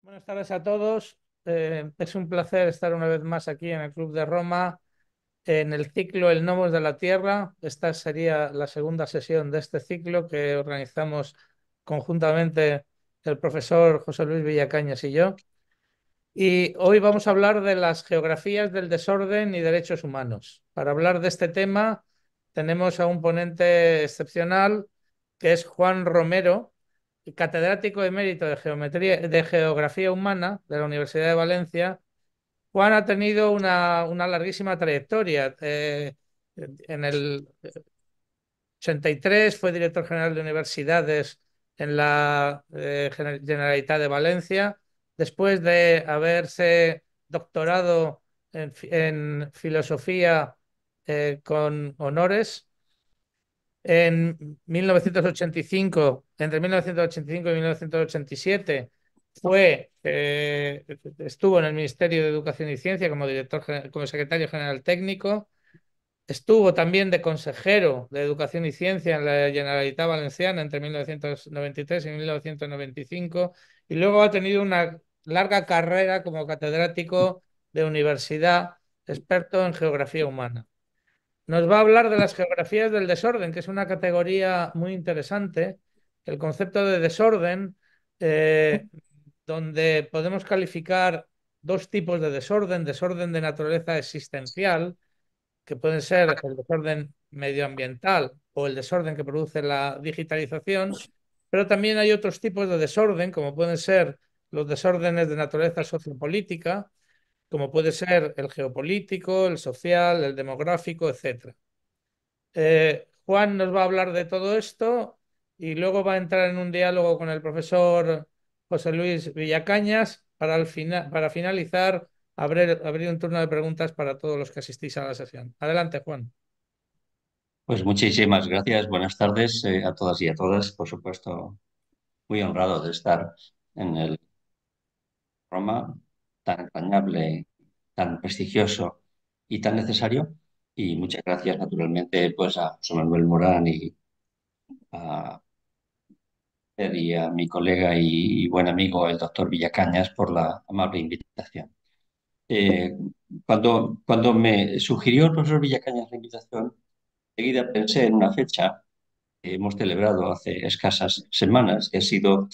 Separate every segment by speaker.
Speaker 1: Buenas tardes a todos. Es un placer estar una vez más aquí en el Club de Roma, en el ciclo El Nomos de la Tierra. Esta sería la segunda sesión de este ciclo que organizamos conjuntamente el profesor José Luis Villacañas y yo. Y hoy vamos a hablar de las geografías del desorden y derechos humanos. Para hablar de este tema tenemos a un ponente excepcional que es Juan Romero, catedrático emérito de Geografía Humana de la Universidad de Valencia. Juan ha tenido una larguísima trayectoria. En el 83 fue director general de universidades en la Generalitat de Valencia. Después de haberse doctorado en filosofía con honores, en 1985, entre 1985 y 1987, estuvo en el Ministerio de Educación y Ciencia como secretario general técnico. Estuvo también de consejero de Educación y Ciencia en la Generalitat Valenciana entre 1993 y 1995 y luego ha tenido una larga carrera como catedrático de universidad, experto en geografía humana. Nos va a hablar de las geografías del desorden, que es una categoría muy interesante. El concepto de desorden, eh, donde podemos calificar dos tipos de desorden: desorden de naturaleza existencial, que pueden ser el desorden medioambiental o el desorden que produce la digitalización, pero también hay otros tipos de desorden, como pueden ser los desórdenes de naturaleza sociopolítica, como puede ser el geopolítico, el social, el demográfico, etcétera. Juan nos va a hablar de todo esto y luego va a entrar en un diálogo con el profesor José Luis Villacañas para finalizar, abrir un turno de preguntas para todos los que asistís a la sesión. Adelante, Juan.
Speaker 2: Pues muchísimas gracias. Buenas tardes a todas y a todas. Por supuesto, muy honrado de estar en el Roma, tan entrañable, tan prestigioso y tan necesario. Y muchas gracias, naturalmente, pues a José Manuel Morán a, y a mi colega y buen amigo, el doctor Villacañas, por la amable invitación. Eh, cuando me sugirió el profesor Villacañas la invitación, enseguida pensé en una fecha que hemos celebrado hace escasas semanas, que ha sido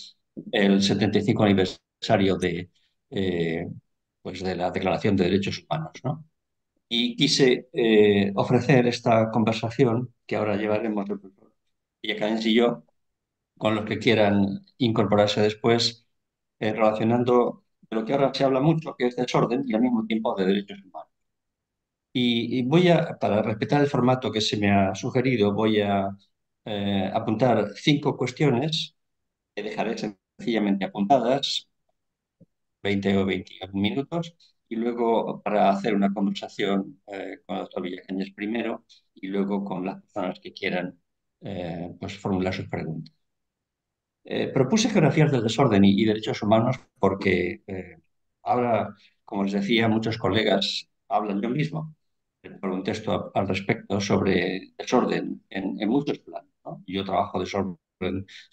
Speaker 2: el 75 aniversario eh, pues de la Declaración de Derechos Humanos, ¿no? Y quise ofrecer esta conversación que ahora llevaremos el profesor Villacañas y yo, con los que quieran incorporarse después, relacionando de lo que ahora se habla mucho, que es desorden, y al mismo tiempo de derechos humanos. Y voy a, para respetar el formato que se me ha sugerido, voy a apuntar 5 cuestiones que dejaré sencillamente apuntadas, 20 o 21 minutos, y luego para hacer una conversación con el doctor Villacañas primero y luego con las personas que quieran pues formular sus preguntas. Propuse geografías del desorden y derechos humanos porque ahora, como les decía, muchos colegas hablan yo mismo por un texto al respecto sobre desorden en muchos planos, ¿no? Yo trabajo desorden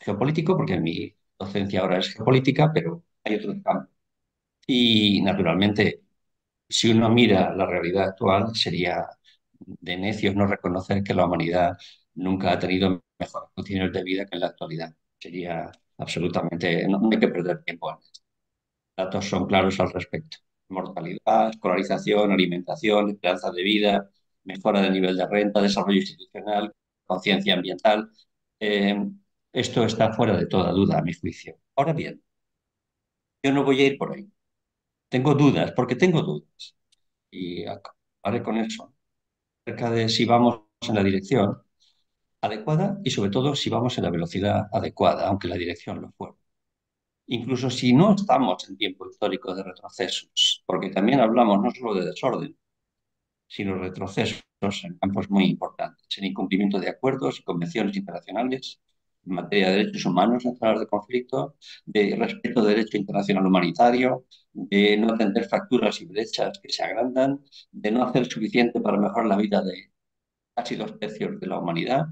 Speaker 2: geopolítico porque mi docencia ahora es geopolítica, pero hay otros campos. Y naturalmente, si uno mira la realidad actual, sería de necios no reconocer que la humanidad nunca ha tenido mejores condiciones de vida que en la actualidad. Sería absolutamente, no hay que perder tiempo en esto. Datos son claros al respecto. Mortalidad, escolarización, alimentación, esperanza de vida, mejora del nivel de renta, desarrollo institucional, conciencia ambiental. Eh, Esto está fuera de toda duda, a mi juicio. Ahora bien, yo no voy a ir por ahí. Tengo dudas, porque tengo dudas. Y acabaré con eso, acerca de si vamos en la dirección adecuada y sobre todo si vamos en la velocidad adecuada, aunque la dirección lo fuera. Incluso si no estamos en tiempo histórico de retrocesos, porque también hablamos no solo de desorden, sino retrocesos en campos muy importantes, en incumplimiento de acuerdos y convenciones internacionales en materia de derechos humanos en zonas de conflicto, de respeto del derecho internacional humanitario, de no atender fracturas y brechas que se agrandan, de no hacer suficiente para mejorar la vida de casi 2 tercios de la humanidad,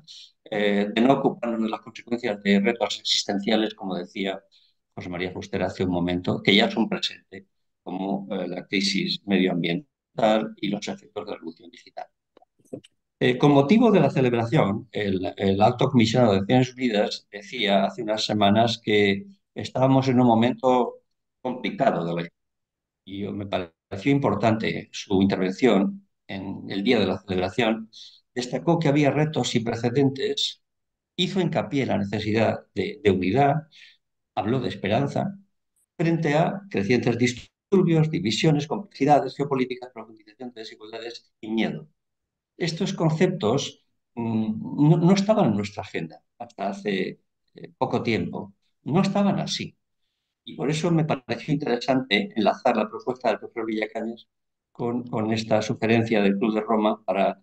Speaker 2: de no ocuparnos de las consecuencias de retos existenciales, como decía José María Fuster hace un momento, que ya es un presente, como la crisis medioambiental y los efectos de la revolución digital. Con motivo de la celebración, el alto comisionado de Naciones Unidas decía hace unas semanas que estábamos en un momento complicado de la historia. Y me pareció importante su intervención en el día de la celebración. Destacó que había retos sin precedentes, hizo hincapié en la necesidad de unidad, habló de esperanza frente a crecientes disturbios, divisiones, complejidades geopolíticas, profundización de desigualdades y miedo. Estos conceptos no estaban en nuestra agenda hasta hace poco tiempo, no estaban así. Y por eso me pareció interesante enlazar la propuesta del profesor Villacañas con esta sugerencia del Club de Roma para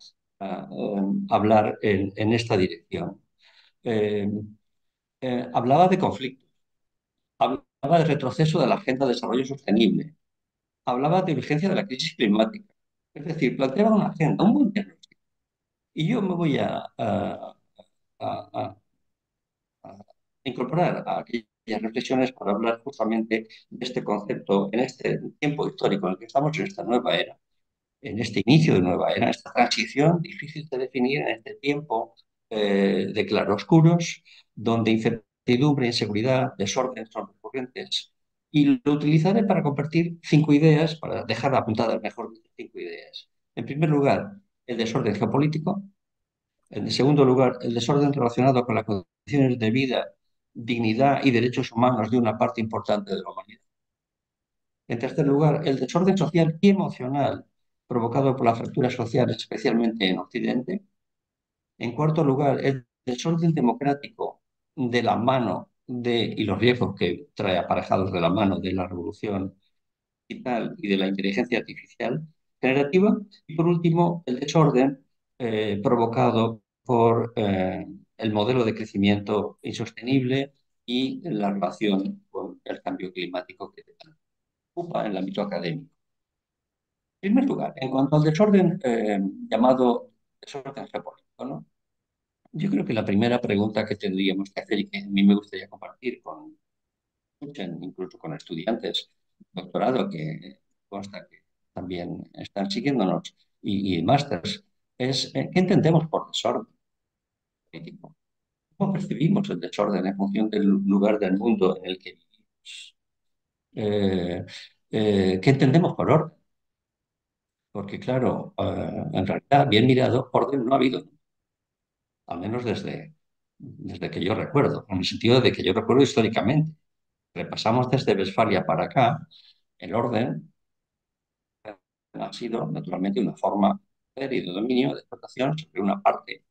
Speaker 2: hablar en esta dirección. Eh, Hablaba de conflictos, hablaba de retroceso de la Agenda de Desarrollo Sostenible, hablaba de urgencia de la crisis climática. Es decir, planteaba una agenda, un buen diagnóstico. Y yo me voy a incorporar a aquellas reflexiones para hablar justamente de este concepto en este tiempo histórico en el que estamos, en esta nueva era, en este inicio de nueva era, esta transición difícil de definir en este tiempo de claroscuros, donde incertidumbre, inseguridad, desorden son recurrentes. Y lo utilizaré para compartir 5 ideas, para dejar apuntadas mejor 5 ideas. En primer lugar, el desorden geopolítico. En segundo lugar, el desorden relacionado con las condiciones de vida, dignidad y derechos humanos de una parte importante de la humanidad. En tercer lugar, el desorden social y emocional provocado por las fracturas sociales, especialmente en Occidente. En cuarto lugar, el desorden democrático de la mano y los riesgos que trae aparejados de la mano de la revolución digital y de la inteligencia artificial generativa. Y por último, el desorden provocado por el modelo de crecimiento insostenible y la relación con el cambio climático que ocupa en el ámbito académico. En primer lugar, en cuanto al desorden llamado desorden geopolítico, ¿no? Yo creo que la primera pregunta que tendríamos que hacer y que a mí me gustaría compartir incluso con estudiantes de doctorado que consta que también están siguiéndonos y másters, es ¿qué entendemos por desorden político? ¿Cómo percibimos el desorden en función del lugar del mundo en el que vivimos? Eh, ¿Qué entendemos por orden? Porque claro, en realidad, bien mirado, orden no ha habido, al menos desde que yo recuerdo, en el sentido de que yo recuerdo históricamente. Repasamos desde Westfalia para acá, el orden ha sido naturalmente una forma de poder y de dominio de explotación sobre una parte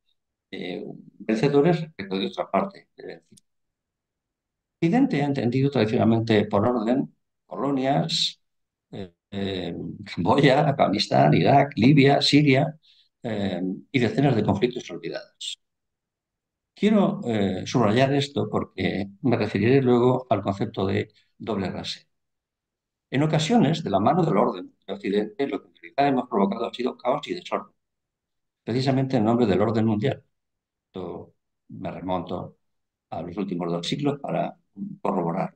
Speaker 2: de vencedores respecto de otra parte de vencidos. Occidente ha entendido tradicionalmente por orden colonias, Camboya, Afganistán, Irak, Libia, Siria y decenas de conflictos olvidados. Quiero subrayar esto porque me referiré luego al concepto de doble rasero. En ocasiones, de la mano del orden de Occidente, lo que en realidad hemos provocado ha sido caos y desorden, precisamente en nombre del orden mundial. Esto me remonto a los últimos 2 siglos para corroborar.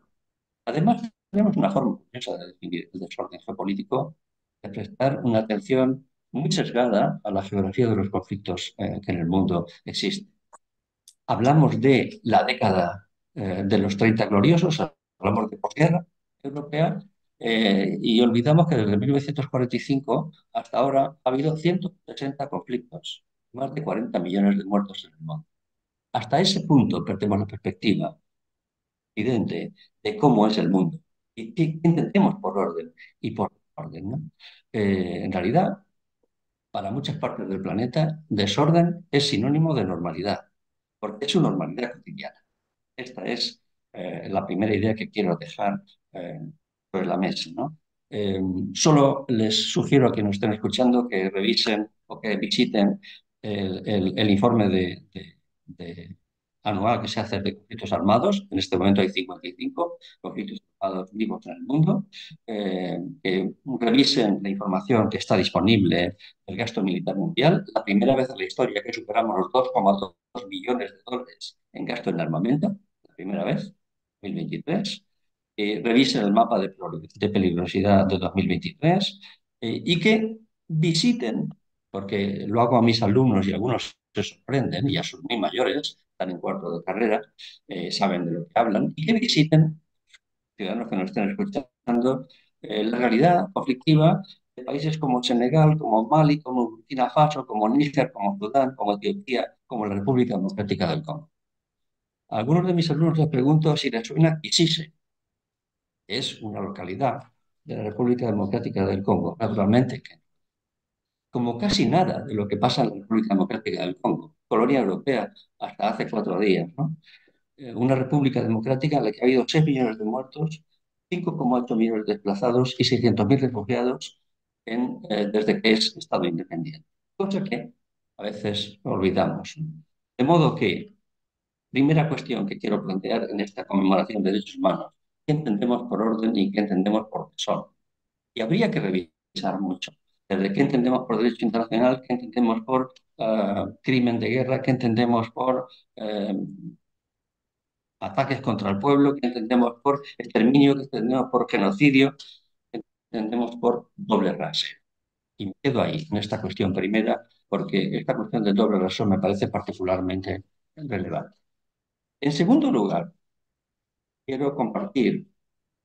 Speaker 2: Además, tenemos una forma curiosa de definir el desorden geopolítico, de prestar una atención muy sesgada a la geografía de los conflictos que en el mundo existen. Hablamos de la década de los 30 gloriosos, hablamos de posguerra europea, y olvidamos que desde 1945 hasta ahora ha habido 160 conflictos, más de 40 millones de muertos en el mundo. Hasta ese punto perdemos la perspectiva evidente de cómo es el mundo y qué entendemos por orden y por orden, ¿no? En realidad, para muchas partes del planeta, desorden es sinónimo de normalidad, porque es su normalidad cotidiana. Esta es la primera idea que quiero dejar sobre la mesa, ¿no? Solo les sugiero a quienes nos estén escuchando que revisen o que visiten el informe de anual que se hace de conflictos armados. En este momento hay 55 conflictos armados vivos en el mundo. Que revisen la información que está disponible del gasto militar mundial. La primera vez en la historia que superamos los 2,2 billones de dólares en gasto en armamento, la primera vez, 2023. revisen el mapa de peligrosidad de 2023 y que visiten, porque lo hago a mis alumnos y algunos se sorprenden, y ya son muy mayores, están en cuarto de carrera, saben de lo que hablan, y que visiten, ciudadanos que nos estén escuchando, la realidad conflictiva de países como Senegal, como Mali, como Burkina Faso, como Níger, como Sudán, como Etiopía, como la República Democrática del Congo. A algunos de mis alumnos les pregunto si les suena Kisise. Es una localidad de la República Democrática del Congo. Naturalmente, que como casi nada de lo que pasa en la República Democrática del Congo, colonia europea hasta hace 4 días, ¿no? Una república democrática en la que ha habido 6 millones de muertos, 5,8 millones de desplazados y 600.000 refugiados desde que es Estado independiente. Cosa que a veces olvidamos. De modo que, primera cuestión que quiero plantear en esta conmemoración de derechos humanos, ¿qué entendemos por orden y qué entendemos por tesoro? Y habría que revisar mucho. Desde qué entendemos por derecho internacional, qué entendemos por crimen de guerra, qué entendemos por ataques contra el pueblo, qué entendemos por exterminio, qué entendemos por genocidio, qué entendemos por doble rasero. Y me quedo ahí, en esta cuestión primera, porque esta cuestión del doble rasero me parece particularmente relevante. En segundo lugar, quiero compartir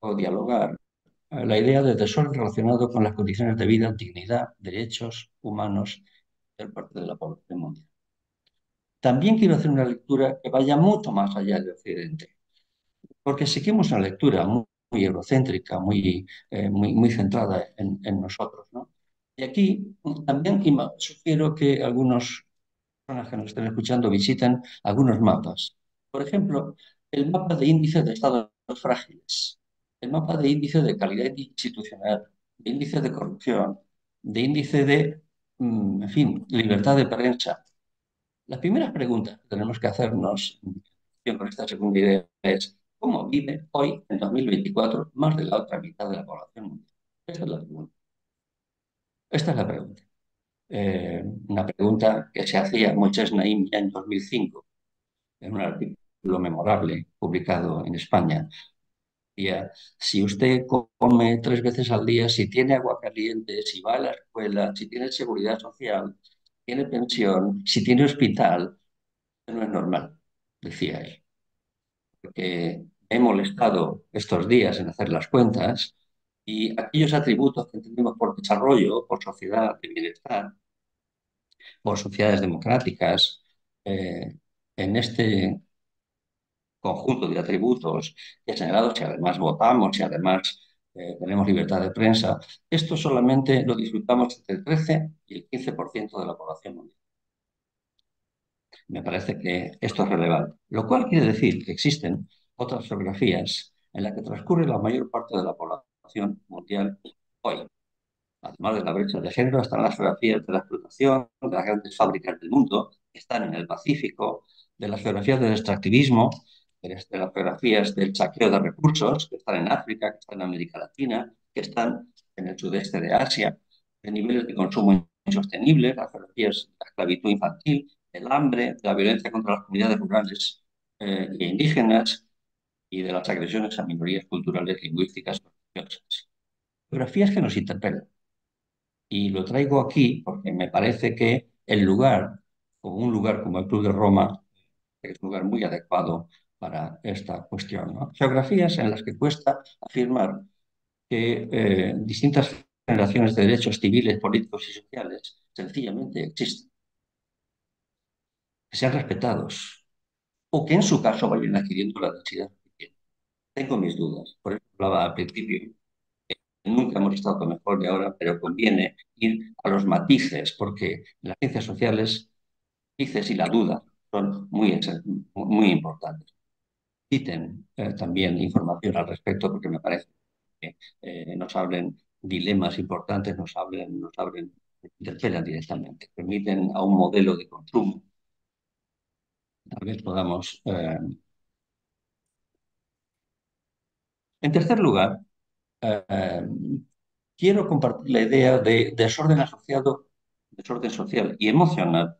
Speaker 2: o dialogar la idea de desorden relacionado con las condiciones de vida, dignidad, derechos humanos por parte de la población mundial. También quiero hacer una lectura que vaya mucho más allá de Occidente, porque seguimos una lectura muy eurocéntrica, muy centrada en nosotros, ¿no? Y aquí también sugiero que algunas personas que nos estén escuchando visiten algunos mapas. Por ejemplo, el mapa de índice de estados frágiles, el mapa de índice de calidad institucional, de índice de corrupción, de índice de, en fin, libertad de prensa. Las primeras preguntas que tenemos que hacernos con esta segunda idea es ¿cómo vive hoy, en 2024, más de la otra mitad de la población mundial? Esta es la pregunta. Esta es la pregunta. Una pregunta que se hacía Moisés Naim ya en 2005 en un artículo memorable publicado en España. Decía, si usted come 3 veces al día, si tiene agua caliente, si va a la escuela, si tiene seguridad social, tiene pensión, si tiene hospital, no es normal, decía él. Porque me he molestado estos días en hacer las cuentas y aquellos atributos que entendemos por desarrollo, por sociedad de bienestar, por sociedades democráticas, en este conjunto de atributos que señalados, si además votamos, si además tenemos libertad de prensa, esto solamente lo disfrutamos entre el 13 y el 15% de la población mundial. Me parece que esto es relevante, lo cual quiere decir que existen otras geografías en las que transcurre la mayor parte de la población mundial hoy. Además de la brecha de género, están las geografías de la explotación, de las grandes fábricas del mundo, que están en el Pacífico, de las geografías del extractivismo, de las geografías del saqueo de recursos, que están en África, que están en América Latina, que están en el sudeste de Asia, de niveles de consumo insostenibles, las geografías de la esclavitud infantil, del hambre, de la violencia contra las comunidades rurales e indígenas y de las agresiones a minorías culturales, lingüísticas y religiosas. Geografías que nos interpelan. Y lo traigo aquí porque me parece que el lugar, como un lugar como el Club de Roma, es un lugar muy adecuado para esta cuestión, ¿no? Geografías en las que cuesta afirmar que distintas generaciones de derechos civiles, políticos y sociales sencillamente existen, que sean respetados o que en su caso vayan adquiriendo la densidad que tienen. Tengo mis dudas, por eso hablaba al principio. Nunca hemos estado mejor de ahora, pero conviene ir a los matices, porque en las ciencias sociales, matices y la duda son muy importantes. Citen también información al respecto, porque me parece que nos abren dilemas importantes, interpelan directamente, permiten a un modelo de consumo. Tal vez podamos. En tercer lugar, eh, quiero compartir la idea de desorden asociado, desorden social y emocional.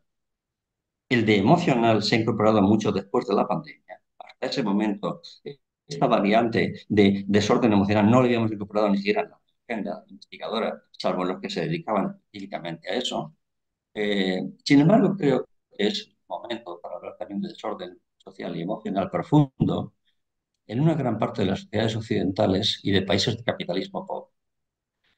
Speaker 2: El de emocional se ha incorporado mucho después de la pandemia. Hasta ese momento esta variante de desorden emocional no la habíamos incorporado ni siquiera en la agenda investigadora, salvo los que se dedicaban específicamente a eso. Sin embargo, creo que es un momento para hablar también de desorden social y emocional profundo en una gran parte de las sociedades occidentales y de países de capitalismo pobre.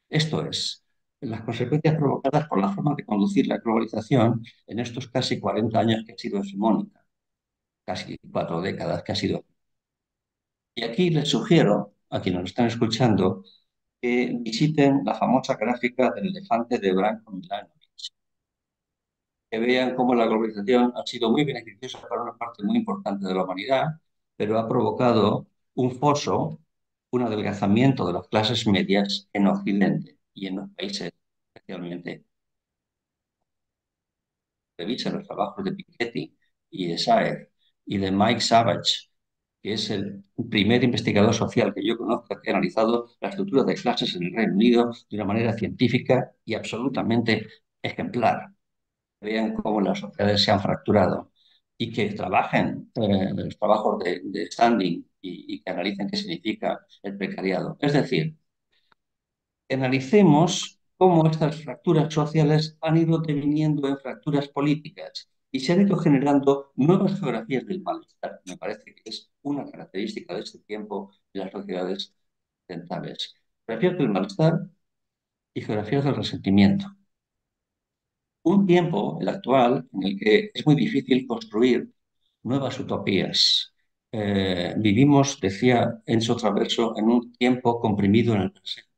Speaker 2: Esto es, las consecuencias provocadas por la forma de conducir la globalización en estos casi 40 años que ha sido hegemónica, casi 4 décadas que ha sido. Y aquí les sugiero, a quienes nos están escuchando, que visiten la famosa gráfica del elefante de Branko Milanovic, que vean cómo la globalización ha sido muy beneficiosa para una parte muy importante de la humanidad, pero ha provocado un foso, un adelgazamiento de las clases medias en Occidente y en los países especialmente. Revisen los trabajos de Piketty y de Saer y de Mike Savage, que es el primer investigador social que yo conozco que ha analizado la estructura de clases en el Reino Unido de una manera científica y absolutamente ejemplar. Vean cómo las sociedades se han fracturado y que trabajen los trabajos de standing y que analicen qué significa el precariado. Es decir, analicemos cómo estas fracturas sociales han ido deviniendo en fracturas políticas y se han ido generando nuevas geografías del malestar. Me parece que es una característica de este tiempo en las sociedades occidentales. Geografías del malestar y geografías del resentimiento. Un tiempo, el actual, en el que es muy difícil construir nuevas utopías. Vivimos, decía Enzo Traverso, en un tiempo comprimido en el presente.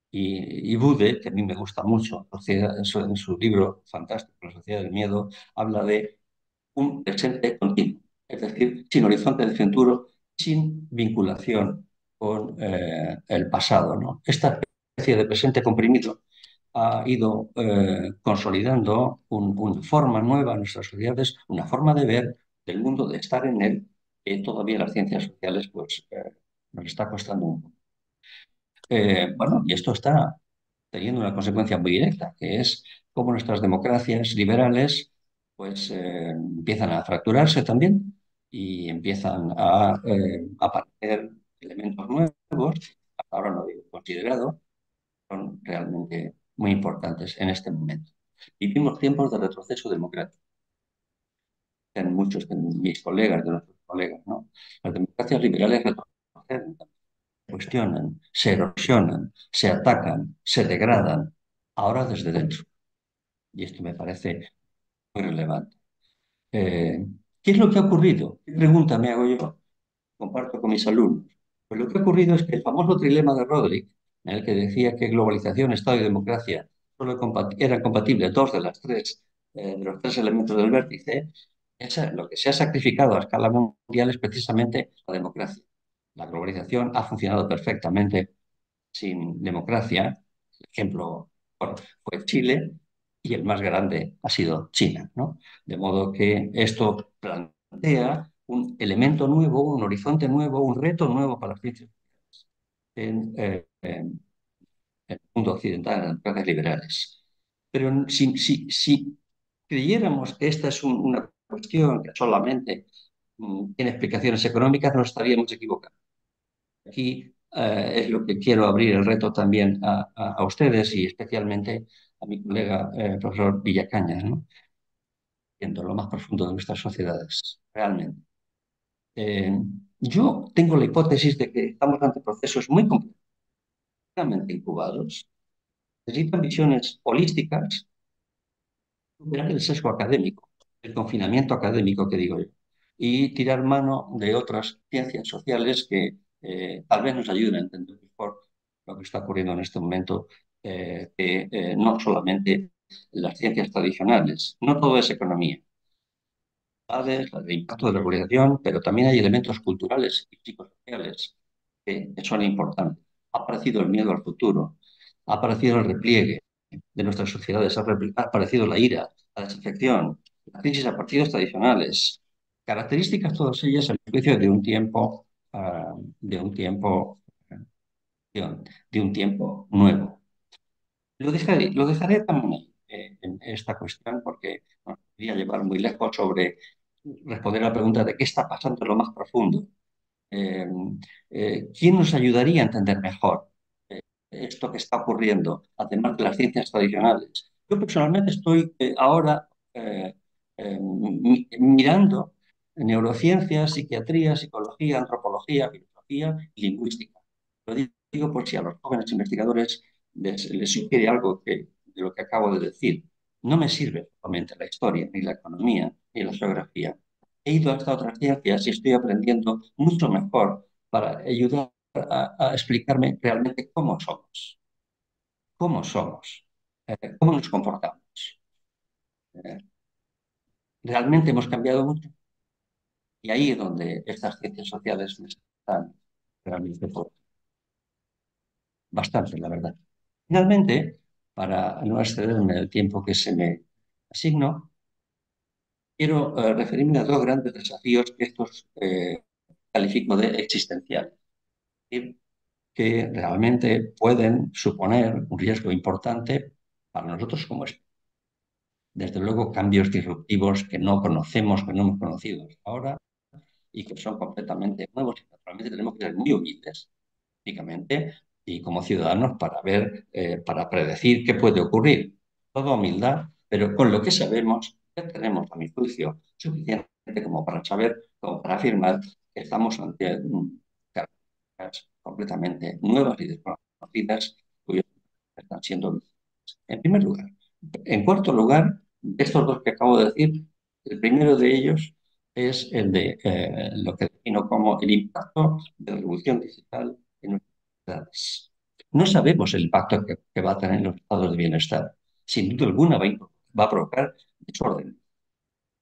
Speaker 2: Y Bude, que a mí me gusta mucho, en su libro fantástico, La Sociedad del Miedo, habla de un presente continuo, es decir, sin horizonte de futuro, sin vinculación con el pasado, ¿no? Esta especie de presente comprimido ha ido consolidando una forma nueva en nuestras sociedades, una forma de ver del mundo, de estar en él, que todavía las ciencias sociales pues, nos está costando un poco. Bueno, y esto está teniendo una consecuencia muy directa, que es cómo nuestras democracias liberales pues empiezan a fracturarse también y empiezan a aparecer elementos nuevos, hasta ahora no había considerado, son realmente muy importantes en este momento. Vivimos tiempos de retroceso democrático. En muchos de mis colegas, de nuestros colegas, ¿no? Las democracias liberales retroceden, cuestionan, se erosionan, se atacan, se degradan, ahora desde dentro. Y esto me parece muy relevante. Eh, ¿Qué es lo que ha ocurrido? ¿Qué pregunta me hago yo? Comparto con mis alumnos. Pues lo que ha ocurrido es que el famoso trilema de Roderick, en el que decía que globalización, Estado y democracia solo eran compatibles dos de las tres, de los tres elementos del vértice, lo que se ha sacrificado a escala mundial es precisamente la democracia. La globalización ha funcionado perfectamente sin democracia. El ejemplo fue Chile y el más grande ha sido China, ¿no? De modo que esto plantea un elemento nuevo, un horizonte nuevo, un reto nuevo para las ciencias en el mundo occidental, en las democracias liberales. Pero si creyéramos que esta es una cuestión que solamente tiene explicaciones económicas, nos estaríamos equivocando. Aquí es lo que quiero abrir el reto también a ustedes y especialmente a mi colega profesor Villacañas, ¿no? Viendo lo más profundo de nuestras sociedades, realmente. Eh, yo tengo la hipótesis de que estamos ante procesos muy completamente incubados, necesitan visiones holísticas, superar el sesgo académico, el confinamiento académico que digo yo, y tirar mano de otras ciencias sociales que tal vez nos ayuden a entender mejor lo que está ocurriendo en este momento, que no solamente las ciencias tradicionales, no todo es economía, el impacto de la globalización, pero también hay elementos culturales y psicosociales que son importantes. Ha aparecido el miedo al futuro, ha aparecido el repliegue de nuestras sociedades, ha aparecido la ira, la desafección, la crisis a partidos tradicionales, características todas ellas, a mi juicio, de un tiempo, de un tiempo, de un tiempo nuevo. Lo dejaré también en esta cuestión porque nos podría llevar muy lejos sobre responder a la pregunta de qué está pasando en lo más profundo. Eh, ¿Quién nos ayudaría a entender mejor esto que está ocurriendo, además de las ciencias tradicionales? Yo personalmente estoy ahora mirando neurociencias, psiquiatría, psicología, antropología, filosofía y lingüística. Lo digo por si a los jóvenes investigadores les sugiere algo de lo que acabo de decir. No me sirve solamente la historia, ni la economía, ni la geografía. He ido a estas otras ciencias y estoy aprendiendo mucho mejor para ayudar a explicarme realmente cómo somos, cómo nos comportamos. Eh, Realmente hemos cambiado mucho y ahí es donde estas ciencias sociales me están realmente bastante, la verdad. Finalmente, para no excederme el tiempo que se me asignó, quiero referirme a dos grandes desafíos que estos califico de existenciales, es decir, que realmente pueden suponer un riesgo importante para nosotros como especie. Desde luego, cambios disruptivos que no conocemos, que no hemos conocido hasta ahora y que son completamente nuevos. Y naturalmente tenemos que ser muy humildes, únicamente, y como ciudadanos para ver, para predecir qué puede ocurrir. Toda humildad, pero con lo que sabemos, ya tenemos, a mi juicio, suficiente como para saber, como para afirmar que estamos ante características completamente nuevas y desconocidas, cuyos están siendo. En primer lugar. En cuarto lugar, de estos dos que acabo de decir, el primero de ellos es el de lo que defino como el impacto de la revolución digital en nuestras sociedades. No sabemos el impacto que va a tener en los estados de bienestar. Sin duda alguna va a provocar desorden,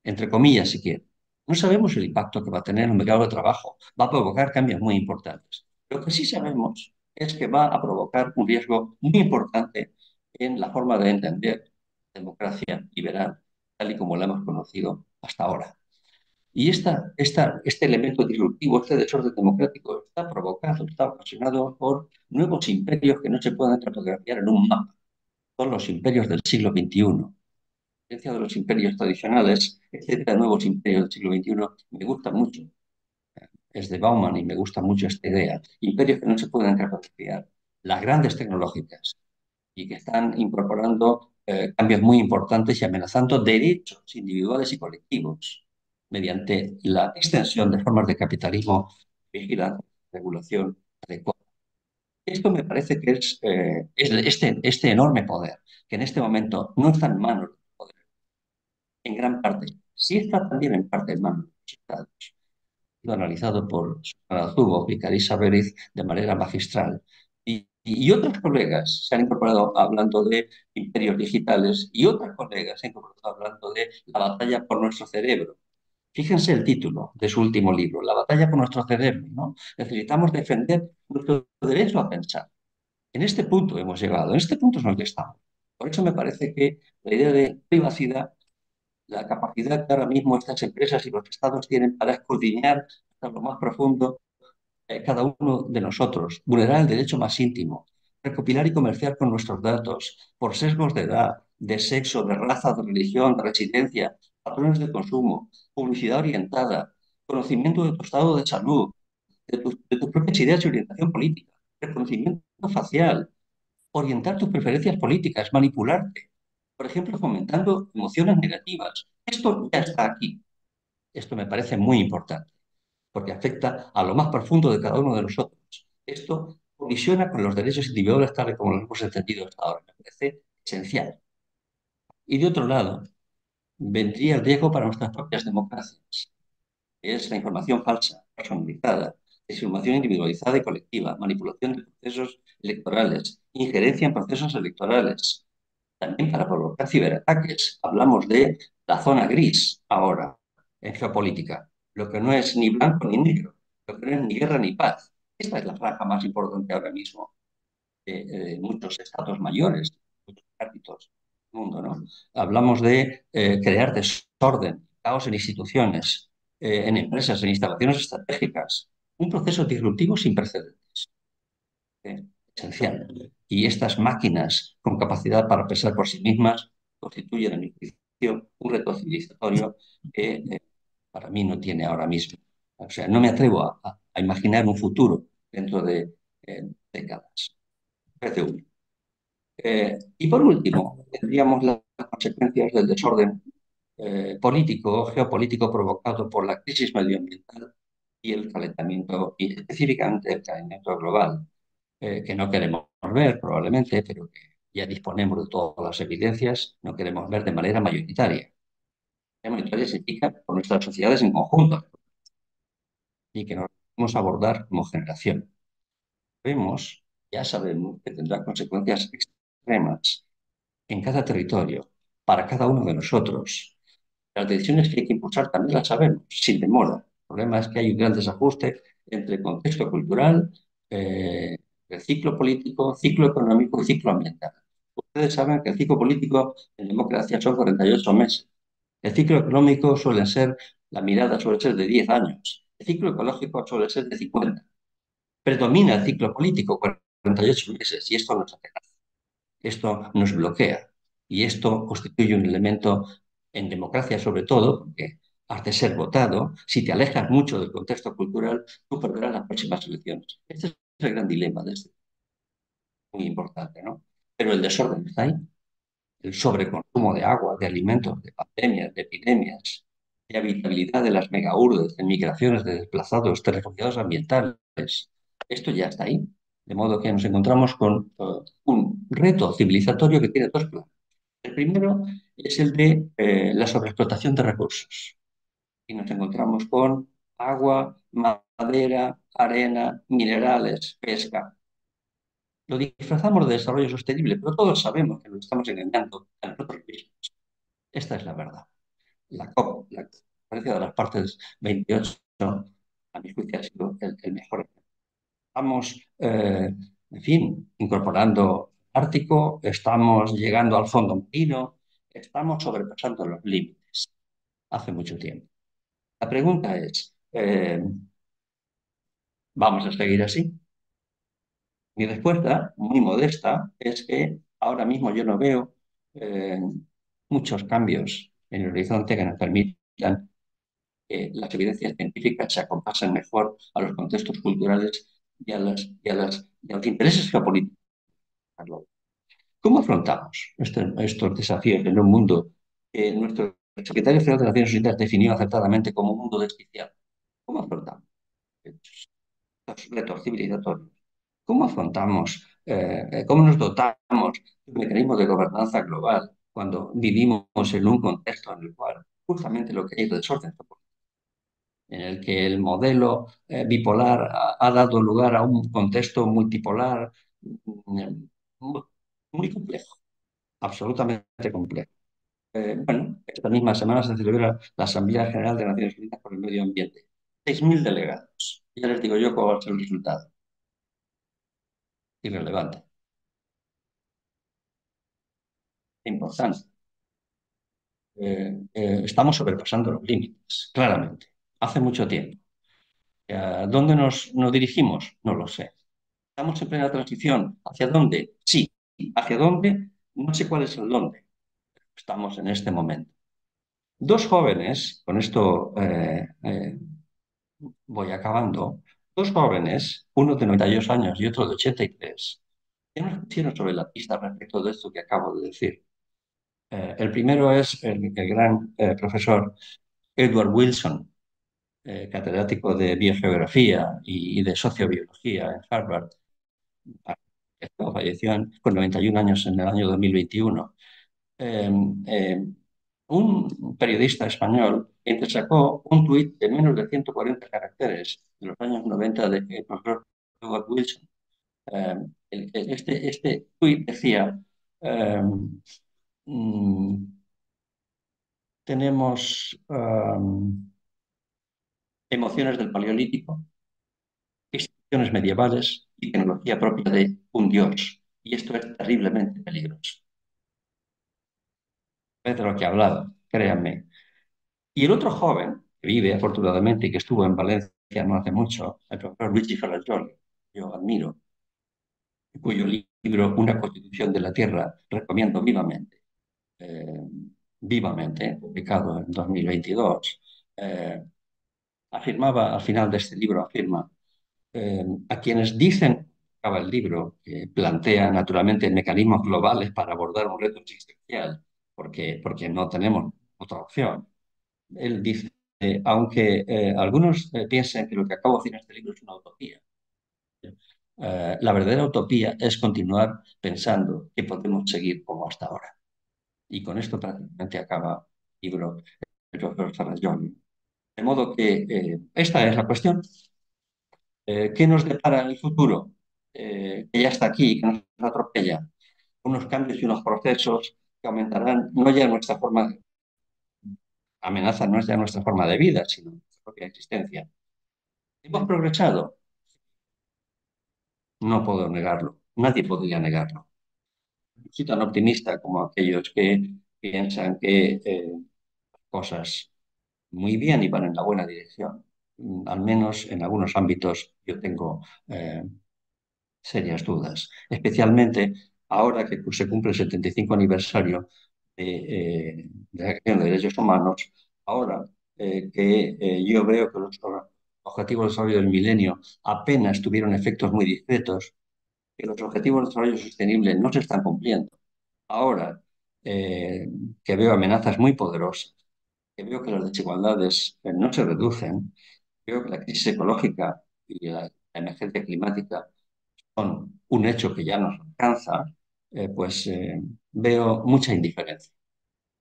Speaker 2: entre comillas, si quiere. No sabemos el impacto que va a tener en el mercado de trabajo. Va a provocar cambios muy importantes. Lo que sí sabemos es que va a provocar un riesgo muy importante en la forma de entender democracia liberal, tal y como la hemos conocido hasta ahora. Y este elemento disruptivo, este desorden democrático, está provocado, está ocasionado por nuevos imperios que no se pueden cartografiar en un mapa. Son los imperios del siglo XXI, diferencia de los imperios tradicionales, etcétera, nuevos imperios del siglo XXI, me gusta mucho. Es de Bauman y me gusta mucho esta idea. Imperios que no se pueden cartografiar. Las grandes tecnológicas y que están incorporando cambios muy importantes y amenazando derechos individuales y colectivos mediante la extensión de formas de capitalismo, vigilancia, regulación adecuada. Esto me parece que es este enorme poder, que en este momento no está en manos del poder en gran parte, sí está también en parte en manos de los estados. Sido analizado por Susana Zuboff y Carissa Beriz de manera magistral. Y otros colegas se han incorporado hablando de imperios digitales y otras colegas se han incorporado hablando de la batalla por nuestro cerebro. Fíjense el título de su último libro, La batalla por nuestro cerebro, ¿no? Necesitamos defender nuestro derecho a pensar. En este punto hemos llegado, en este punto es en el que estamos. Por eso me parece que la idea de privacidad, la capacidad que ahora mismo estas empresas y los estados tienen para escudriñar hasta lo más profundo cada uno de nosotros, vulnerar el derecho más íntimo, recopilar y comerciar con nuestros datos por sesgos de edad, de sexo, de raza, de religión, de residencia, patrones de consumo, publicidad orientada, conocimiento de tu estado de salud, de tus propias ideas y orientación política, reconocimiento facial, orientar tus preferencias políticas, manipularte, por ejemplo, fomentando emociones negativas. Esto ya está aquí. Esto me parece muy importante, porque afecta a lo más profundo de cada uno de nosotros. Esto colisiona con los derechos individuales tal y como los hemos entendido hasta ahora. Me parece esencial. Y de otro lado, vendría el riesgo para nuestras propias democracias, que es la información falsa, personalizada, desinformación individualizada y colectiva, manipulación de procesos electorales, injerencia en procesos electorales, también para provocar ciberataques. Hablamos de la zona gris ahora en geopolítica, lo que no es ni blanco ni negro, lo que no es ni guerra ni paz. Esta es la franja más importante ahora mismo de muchos estados mayores, muchos ámbitos del mundo, ¿no? Hablamos de crear desorden, caos en instituciones, en empresas, en instalaciones estratégicas, un proceso disruptivo sin precedentes, esencial. Y estas máquinas con capacidad para pensar por sí mismas constituyen, en mi juicio, un reto civilizatorio que para mí no tiene ahora mismo. O sea, no me atrevo a imaginar un futuro dentro de décadas. Parece único. Y por último, tendríamos las consecuencias del desorden político, geopolítico provocado por la crisis medioambiental y el calentamiento, y específicamente el calentamiento global, que no queremos ver probablemente, pero que ya disponemos de todas las evidencias, no queremos ver de manera mayoritaria. La mayoritaria significa por nuestras sociedades en conjunto y que nos debemos abordar como generación. Vemos, ya sabemos que tendrá consecuencias extremas en cada territorio, para cada uno de nosotros. Las decisiones que hay que impulsar también las sabemos, sin demora. El problema es que hay un gran desajuste entre el contexto cultural, eh, el ciclo político, ciclo económico y ciclo ambiental. Ustedes saben que el ciclo político en democracia son 48 meses. El ciclo económico suele ser, la mirada suele ser de 10 años. El ciclo ecológico suele ser de 50. Predomina el ciclo político, 48 meses, y esto nos afecta. Esto nos bloquea y esto constituye un elemento en democracia sobre todo, porque has de ser votado. Si te alejas mucho del contexto cultural, tú perderás las próximas elecciones. Este es el gran dilema de este, muy importante, ¿no? Pero el desorden está ahí, el sobreconsumo de agua, de alimentos, de pandemias, de epidemias, de habitabilidad de las megaurbes, de migraciones de desplazados, de refugiados ambientales. Esto ya está ahí. De modo que nos encontramos con un reto civilizatorio que tiene dos planos. El primero es el de la sobreexplotación de recursos. Y nos encontramos con agua, madera, arena, minerales, pesca. Lo disfrazamos de desarrollo sostenible, pero todos sabemos que nos estamos engañando a nosotros mismos. Esta es la verdad. La COP, la Conferencia de las Partes 28, a mi juicio, ha sido el mejor. Estamos, en fin, incorporando Ártico, estamos llegando al fondo marino, estamos sobrepasando los límites hace mucho tiempo. La pregunta es, ¿vamos a seguir así? Mi respuesta, muy modesta, es que ahora mismo yo no veo eh, muchos cambios en el horizonte que nos permitan que las evidencias científicas se acompasen mejor a los contextos culturales y a los intereses geopolíticos. ¿Cómo afrontamos estos desafíos en un mundo que nuestro secretario general de Naciones Unidas definió acertadamente como un mundo desquiciado? ¿Cómo afrontamos estos retos civilizatorios? ¿Cómo afrontamos, cómo nos dotamos de un mecanismo de gobernanza global cuando vivimos en un contexto en el cual justamente lo que hay es desorden, en el que el modelo bipolar ha dado lugar a un contexto multipolar muy, muy complejo, absolutamente complejo? Bueno, esta misma semana se celebra la Asamblea General de Naciones Unidas por el Medio Ambiente. 6.000 delegados. Ya les digo yo cuál va a ser el resultado. Irrelevante. Importante. Estamos sobrepasando los límites, claramente. Hace mucho tiempo. ¿Dónde nos dirigimos? No lo sé. ¿Estamos en plena transición? ¿Hacia dónde? Sí. ¿Hacia dónde? No sé cuál es el dónde. Estamos en este momento. Dos jóvenes, con esto voy acabando, dos jóvenes, uno de 92 años y otro de 83, que nos pusieron sobre la pista respecto de esto que acabo de decir. El primero es el gran profesor Edward Wilson, catedrático de biogeografía y de sociobiología en Harvard, que falleció con 91 años en el año 2021. Eh, eh, un periodista español sacó un tuit de menos de 140 caracteres de los años 90 del profesor Edward Wilson. Eh, este tuit decía, eh, mm, tenemos emociones del Paleolítico, instituciones medievales y tecnología propia de un dios. Y esto es terriblemente peligroso. Es de lo que he hablado, créanme. Y el otro joven, que vive afortunadamente y que estuvo en Valencia no hace mucho, el profesor Luigi Ferrajoli, yo admiro, cuyo libro Una Constitución de la Tierra recomiendo vivamente, eh, vivamente, publicado en 2022, afirmaba, al final de este libro, afirma a quienes dicen, acaba el libro, que plantea naturalmente mecanismos globales para abordar un reto existencial, porque no tenemos otra opción. Él dice, aunque algunos piensen que lo que acabo de decir en este libro es una utopía, la verdadera utopía es continuar pensando que podemos seguir como hasta ahora. Y con esto prácticamente acaba el libro de Giorgio Sarragioni. De modo que esta es la cuestión. ¿Qué nos depara el futuro? Que ya está aquí, que nos atropella. Unos cambios y unos procesos que aumentarán no ya nuestra forma, amenazan no es ya nuestra forma de vida, sino nuestra propia existencia. ¿Hemos progresado? No puedo negarlo. Nadie podría negarlo. No soy tan optimista como aquellos que piensan que cosas muy bien y van en la buena dirección. Al menos en algunos ámbitos yo tengo serias dudas, especialmente ahora que se cumple el 75 aniversario de la Declaración de Derechos Humanos, ahora que yo veo que los objetivos de desarrollo del milenio apenas tuvieron efectos muy discretos, que los objetivos de desarrollo sostenible no se están cumpliendo. Ahora que veo amenazas muy poderosas, que veo que las desigualdades no se reducen, veo que la crisis ecológica y la emergencia climática son un hecho que ya nos alcanza, pues veo mucha indiferencia.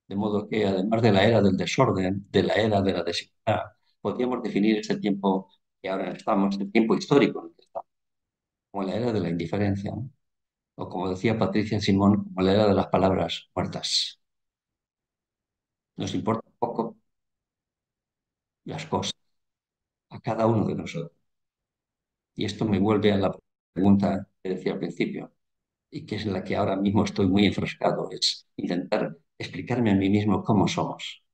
Speaker 2: De modo que además de la era del desorden, de la era de la desigualdad, podríamos definir ese tiempo que ahora estamos, el tiempo histórico en el que estamos, como la era de la indiferencia, ¿no? O como decía Patricia Simón, como la era de las palabras muertas. Nos importa poco las cosas a cada uno de nosotros. Y esto me vuelve a la pregunta que decía al principio, y que es en la que ahora mismo estoy muy enfrascado, es intentar explicarme a mí mismo cómo somos,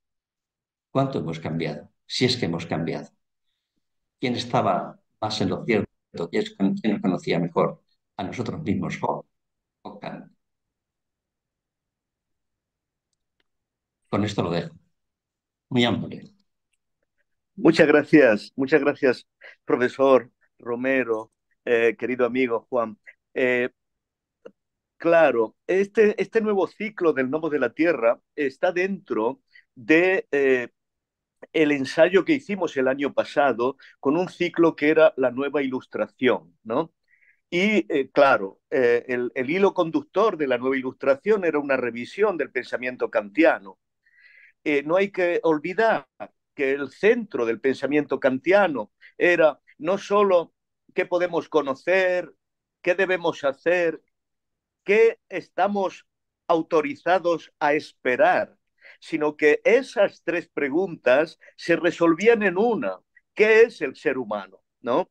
Speaker 2: cuánto hemos cambiado, si es que hemos cambiado, quién estaba más en lo cierto, quién nos conocía mejor, a nosotros mismos, o Kant. Con esto lo dejo, muy amplio.
Speaker 3: muchas gracias, profesor Romero, querido amigo Juan. Eh, claro, este nuevo ciclo del Nomo de la Tierra está dentro de el ensayo que hicimos el año pasado con un ciclo que era la nueva ilustración, ¿no? Y claro, el hilo conductor de la nueva ilustración era una revisión del pensamiento kantiano. No hay que olvidar que el centro del pensamiento kantiano era no solo qué podemos conocer, qué debemos hacer, qué estamos autorizados a esperar, sino que esas tres preguntas se resolvían en una: ¿qué es el ser humano? ¿No?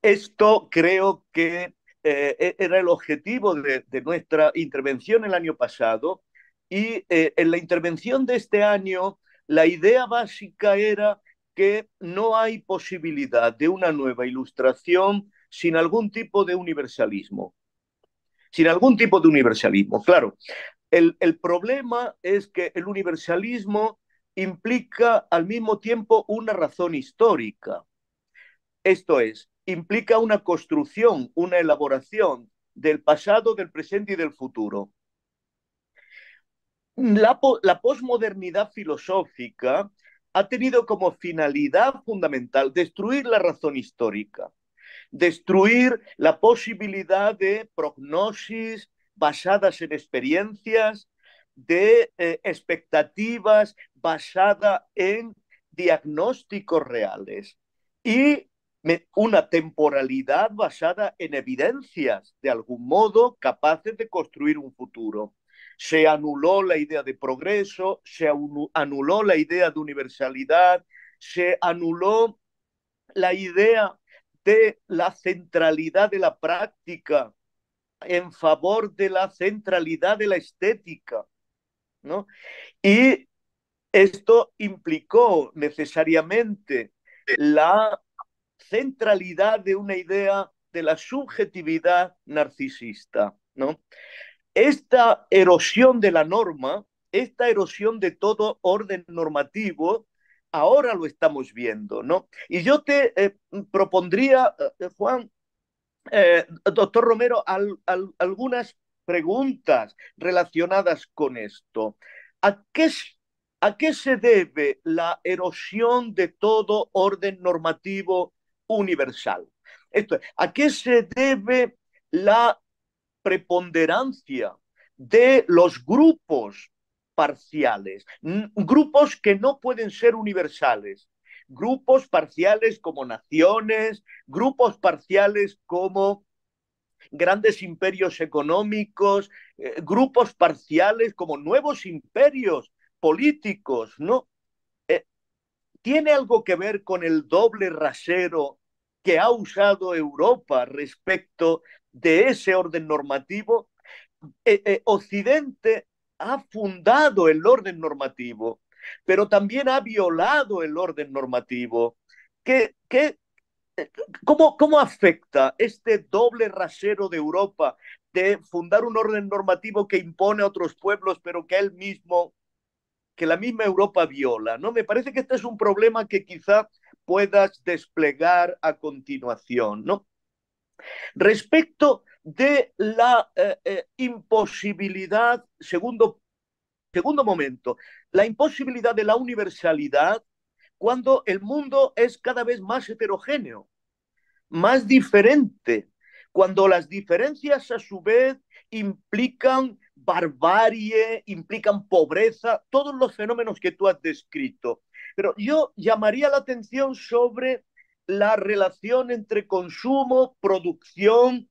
Speaker 3: Esto creo que era el objetivo de nuestra intervención el año pasado, y en la intervención de este año la idea básica era que no hay posibilidad de una nueva ilustración sin algún tipo de universalismo. Sin algún tipo de universalismo. Claro, el problema es que el universalismo implica al mismo tiempo una razón histórica. Esto es, implica una construcción, una elaboración del pasado, del presente y del futuro. La posmodernidad filosófica ha tenido como finalidad fundamental destruir la razón histórica, destruir la posibilidad de prognosis basadas en experiencias, de expectativas basadas en diagnósticos reales, y una temporalidad basada en evidencias, de algún modo capaces de construir un futuro. Se anuló la idea de progreso, se anuló la idea de universalidad, se anuló la idea de la centralidad de la práctica en favor de la centralidad de la estética, ¿no? Y esto implicó necesariamente la centralidad de una idea de la subjetividad narcisista, ¿no? Esta erosión de la norma, esta erosión de todo orden normativo, ahora lo estamos viendo, ¿no? Y yo te propondría, Juan, doctor Romero, algunas preguntas relacionadas con esto. ¿A qué, ¿A qué se debe la erosión de todo orden normativo universal? Esto, ¿a qué se debe la preponderancia de los grupos parciales, grupos que no pueden ser universales, grupos parciales como naciones, grupos parciales como grandes imperios económicos, grupos parciales como nuevos imperios políticos, ¿no? Eh, ¿Tiene algo que ver con el doble rasero que ha usado Europa respecto de ese orden normativo? Occidente ha fundado el orden normativo, pero también ha violado el orden normativo. ¿Qué, cómo afecta este doble rasero de Europa de fundar un orden normativo que impone a otros pueblos, pero que él mismo, que la misma Europa viola? ¿No? Me parece que este es un problema que quizá puedas desplegar a continuación, ¿no? Respecto de la imposibilidad, segundo momento, la imposibilidad de la universalidad cuando el mundo es cada vez más heterogéneo, más diferente, cuando las diferencias a su vez implican barbarie, implican pobreza, todos los fenómenos que tú has descrito. Pero yo llamaría la atención sobre la relación entre consumo, producción,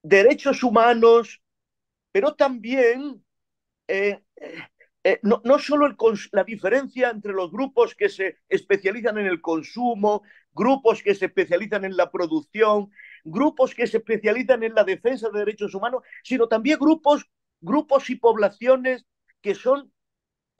Speaker 3: derechos humanos, pero también no solo la diferencia entre los grupos que se especializan en el consumo, grupos que se especializan en la producción, grupos que se especializan en la defensa de derechos humanos, sino también grupos y poblaciones que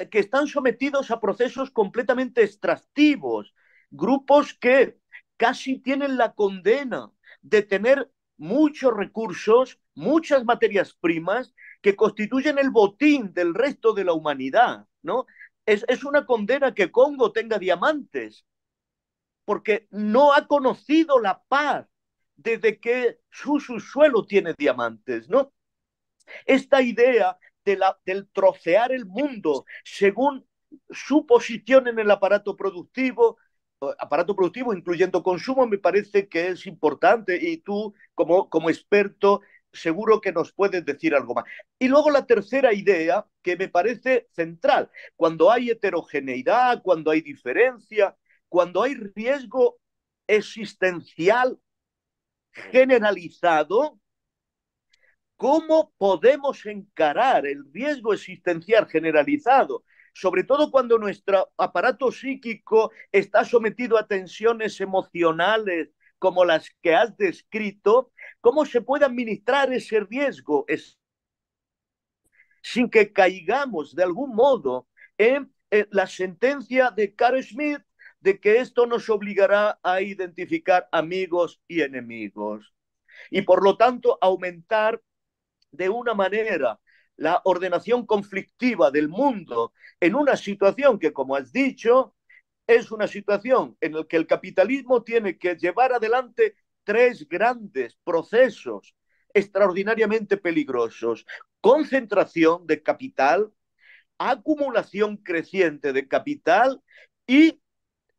Speaker 3: que están sometidos a procesos completamente extractivos, grupos que casi tienen la condena de tener muchos recursos, muchas materias primas que constituyen el botín del resto de la humanidad, ¿no? Es una condena que Congo tenga diamantes, porque no ha conocido la paz desde que su subsuelo tiene diamantes, ¿no? Esta idea del trocear el mundo según su posición en el aparato productivo, incluyendo consumo, me parece que es importante y tú, como experto, seguro que nos puedes decir algo más. Y luego la tercera idea, que me parece central, cuando hay heterogeneidad, cuando hay diferencia, cuando hay riesgo existencial generalizado, ¿cómo podemos encarar el riesgo existencial generalizado? Sobre todo cuando nuestro aparato psíquico está sometido a tensiones emocionales como las que has descrito, ¿cómo se puede administrar ese riesgo sin que caigamos de algún modo en la sentencia de Carl Schmitt de que esto nos obligará a identificar amigos y enemigos? Y por lo tanto aumentar de una manera la ordenación conflictiva del mundo en una situación que, como has dicho, es una situación en la que el capitalismo tiene que llevar adelante tres grandes procesos extraordinariamente peligrosos: concentración de capital, acumulación creciente de capital y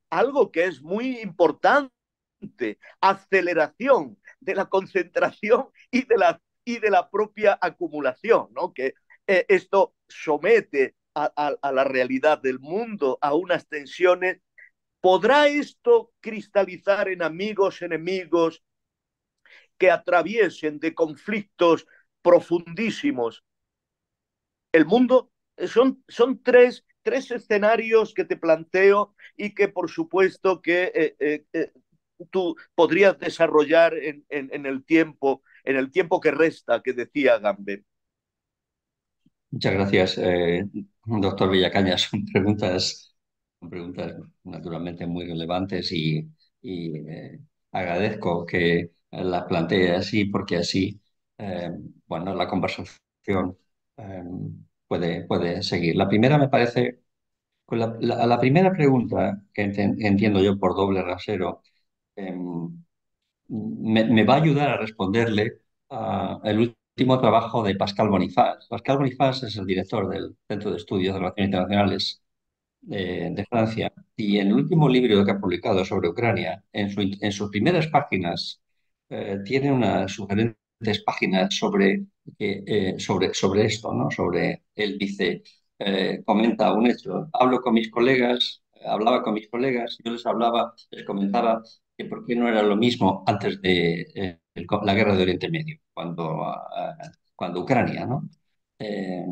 Speaker 3: algo que es muy importante, aceleración de la concentración y de la propia acumulación, ¿no? Que esto somete a la realidad del mundo a unas tensiones. ¿Podrá esto cristalizar en amigos, enemigos que atraviesen de conflictos profundísimos el mundo? Son tres escenarios que te planteo y que por supuesto que tú podrías desarrollar en el tiempo que resta, que decía Gambe.
Speaker 2: Muchas gracias, doctor Villacañas. Son preguntas naturalmente muy relevantes y agradezco que las plantee así porque así, eh, bueno, la conversación eh, puede seguir. La primera me parece Con la primera pregunta, que entiendo yo por doble rasero, em, me va a ayudar a responderle el último trabajo de Pascal Bonifaz. Pascal Bonifaz es el director del Centro de Estudios de Relaciones Internacionales de Francia, y en el último libro que ha publicado sobre Ucrania, en sus primeras páginas, tiene unas sugerentes páginas sobre esto, ¿no? Él dice, comenta un hecho, hablaba con mis colegas, yo les hablaba, les comentaba que por qué no era lo mismo antes de la guerra de Oriente Medio, cuando Ucrania, ¿no? Eh,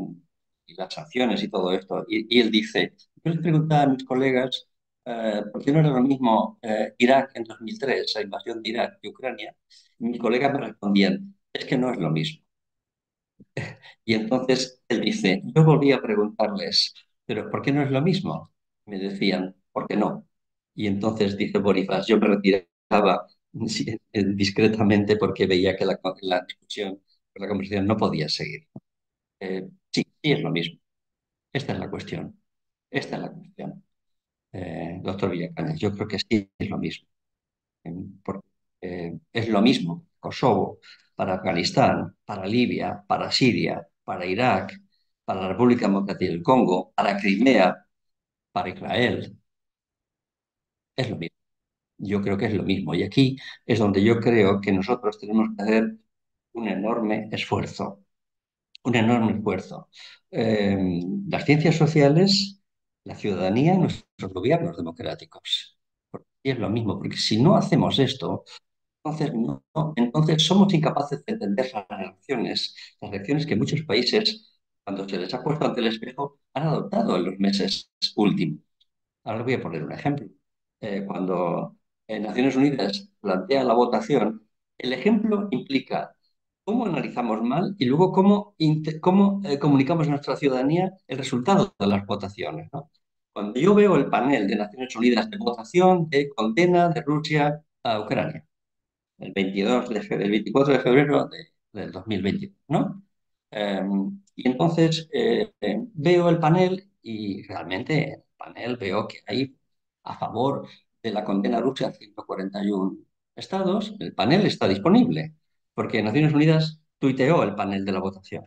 Speaker 2: y las sanciones y todo esto. Y él dice, yo les preguntaba a mis colegas por qué no era lo mismo Irak en 2003, la invasión de Irak y Ucrania. Y mis colegas me respondían, es que no es lo mismo. Y entonces él dice, yo volví a preguntarles, pero ¿por qué no es lo mismo? Me decían, ¿por qué no? Y entonces dice Bonifaz, yo me retiraba sí, discretamente porque veía que la discusión, la conversación no podía seguir. Sí, sí es lo mismo. Esta es la cuestión. Esta es la cuestión. Doctor Villacañas, yo creo que sí es lo mismo. Porque, es lo mismo Kosovo para Afganistán, para Libia, para Siria, para Irak, para la República Democrática del Congo, para Crimea, para Israel. Es lo mismo. Yo creo que es lo mismo. Y aquí es donde yo creo que nosotros tenemos que hacer un enorme esfuerzo. Un enorme esfuerzo. Las ciencias sociales, la ciudadanía, nuestros gobiernos democráticos. Y es lo mismo, porque si no hacemos esto, entonces, entonces somos incapaces de entender las reacciones que muchos países, cuando se les ha puesto ante el espejo, han adoptado en los meses últimos. Ahora voy a poner un ejemplo. Cuando en Naciones Unidas plantea la votación, el ejemplo implica cómo analizamos mal y luego cómo comunicamos a nuestra ciudadanía el resultado de las votaciones, ¿no? Cuando yo veo el panel de Naciones Unidas de votación de condena de Rusia a Ucrania, el 24 de febrero del 2020, ¿no? Eh, y entonces veo el panel y realmente en el panel veo que hay a favor de la condena rusa 141 estados. El panel está disponible porque Naciones Unidas tuiteó el panel de la votación.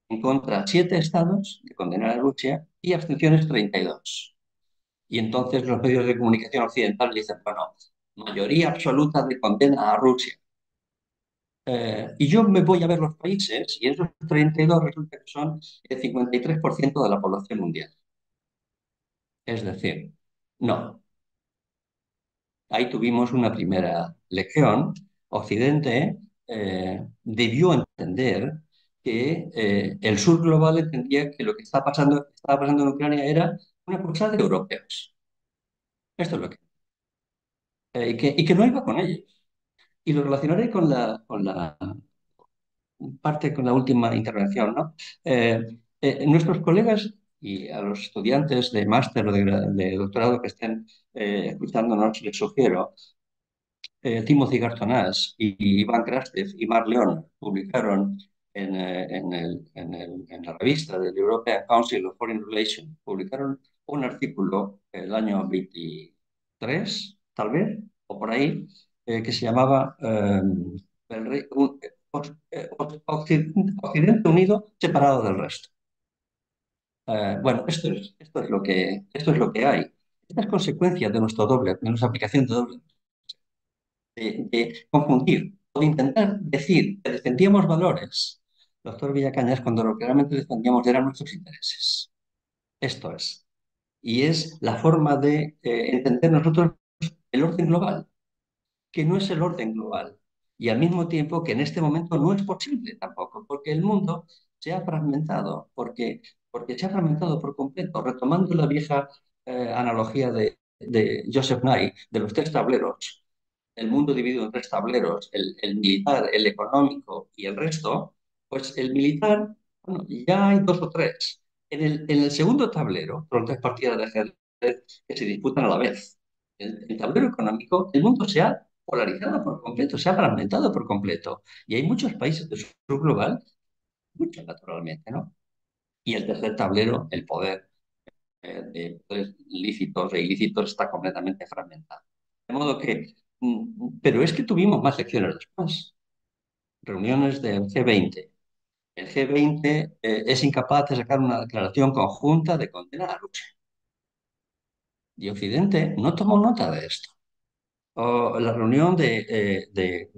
Speaker 2: En contra, 7 estados de condenar a Rusia y abstenciones 32. Y entonces los medios de comunicación occidentales dicen, bueno, mayoría absoluta de condena a Rusia. Y yo me voy a ver los países y esos 32 resulta que son el 53% de la población mundial. Es decir, no, ahí tuvimos una primera lección. Occidente debió entender que el sur global entendía que lo que estaba pasando en Ucrania era una cosa de europeos. Esto es lo que... y que no iba con ellos. Y lo relacionaré con la parte con la última intervención, ¿no? Nuestros colegas y a los estudiantes de máster o de doctorado que estén escuchándonos, les sugiero, Timothy Gartonaz y Iván Krastev y Marc León publicaron en la revista del European Council of Foreign Relations, publicaron un artículo el año 23, tal vez, o por ahí, que se llamaba el rey- un- Occidente unido separado del resto. Bueno, esto es lo que hay. Estas consecuencias de nuestro doble, de nuestra aplicación de doble, de confundir o de intentar decir que defendíamos valores, doctor Villacañas, cuando lo que realmente defendíamos eran nuestros intereses. Esto es. Y es la forma de entender nosotros el orden global, que no es el orden global. Y al mismo tiempo que en este momento no es posible tampoco, porque el mundo se ha fragmentado, porque se ha fragmentado por completo, retomando la vieja analogía de Joseph Nye, de los 3 tableros, el mundo dividido en 3 tableros, el militar, el económico y el resto, pues el militar, bueno, ya hay 2 o 3. En el segundo tablero, son 3 partidas de ajedrez que se disputan a la vez. El tablero económico, el mundo se ha polarizado por completo, se ha fragmentado por completo. Y hay muchos países del sur global, muchos naturalmente, ¿no? Y el tercer tablero, el poder. de poderes lícitos e ilícitos está completamente fragmentado. De modo que, pero es que tuvimos más lecciones después, reuniones del G20. El G20 es incapaz de sacar una declaración conjunta de condena a Rusia. Y Occidente no tomó nota de esto. O la reunión del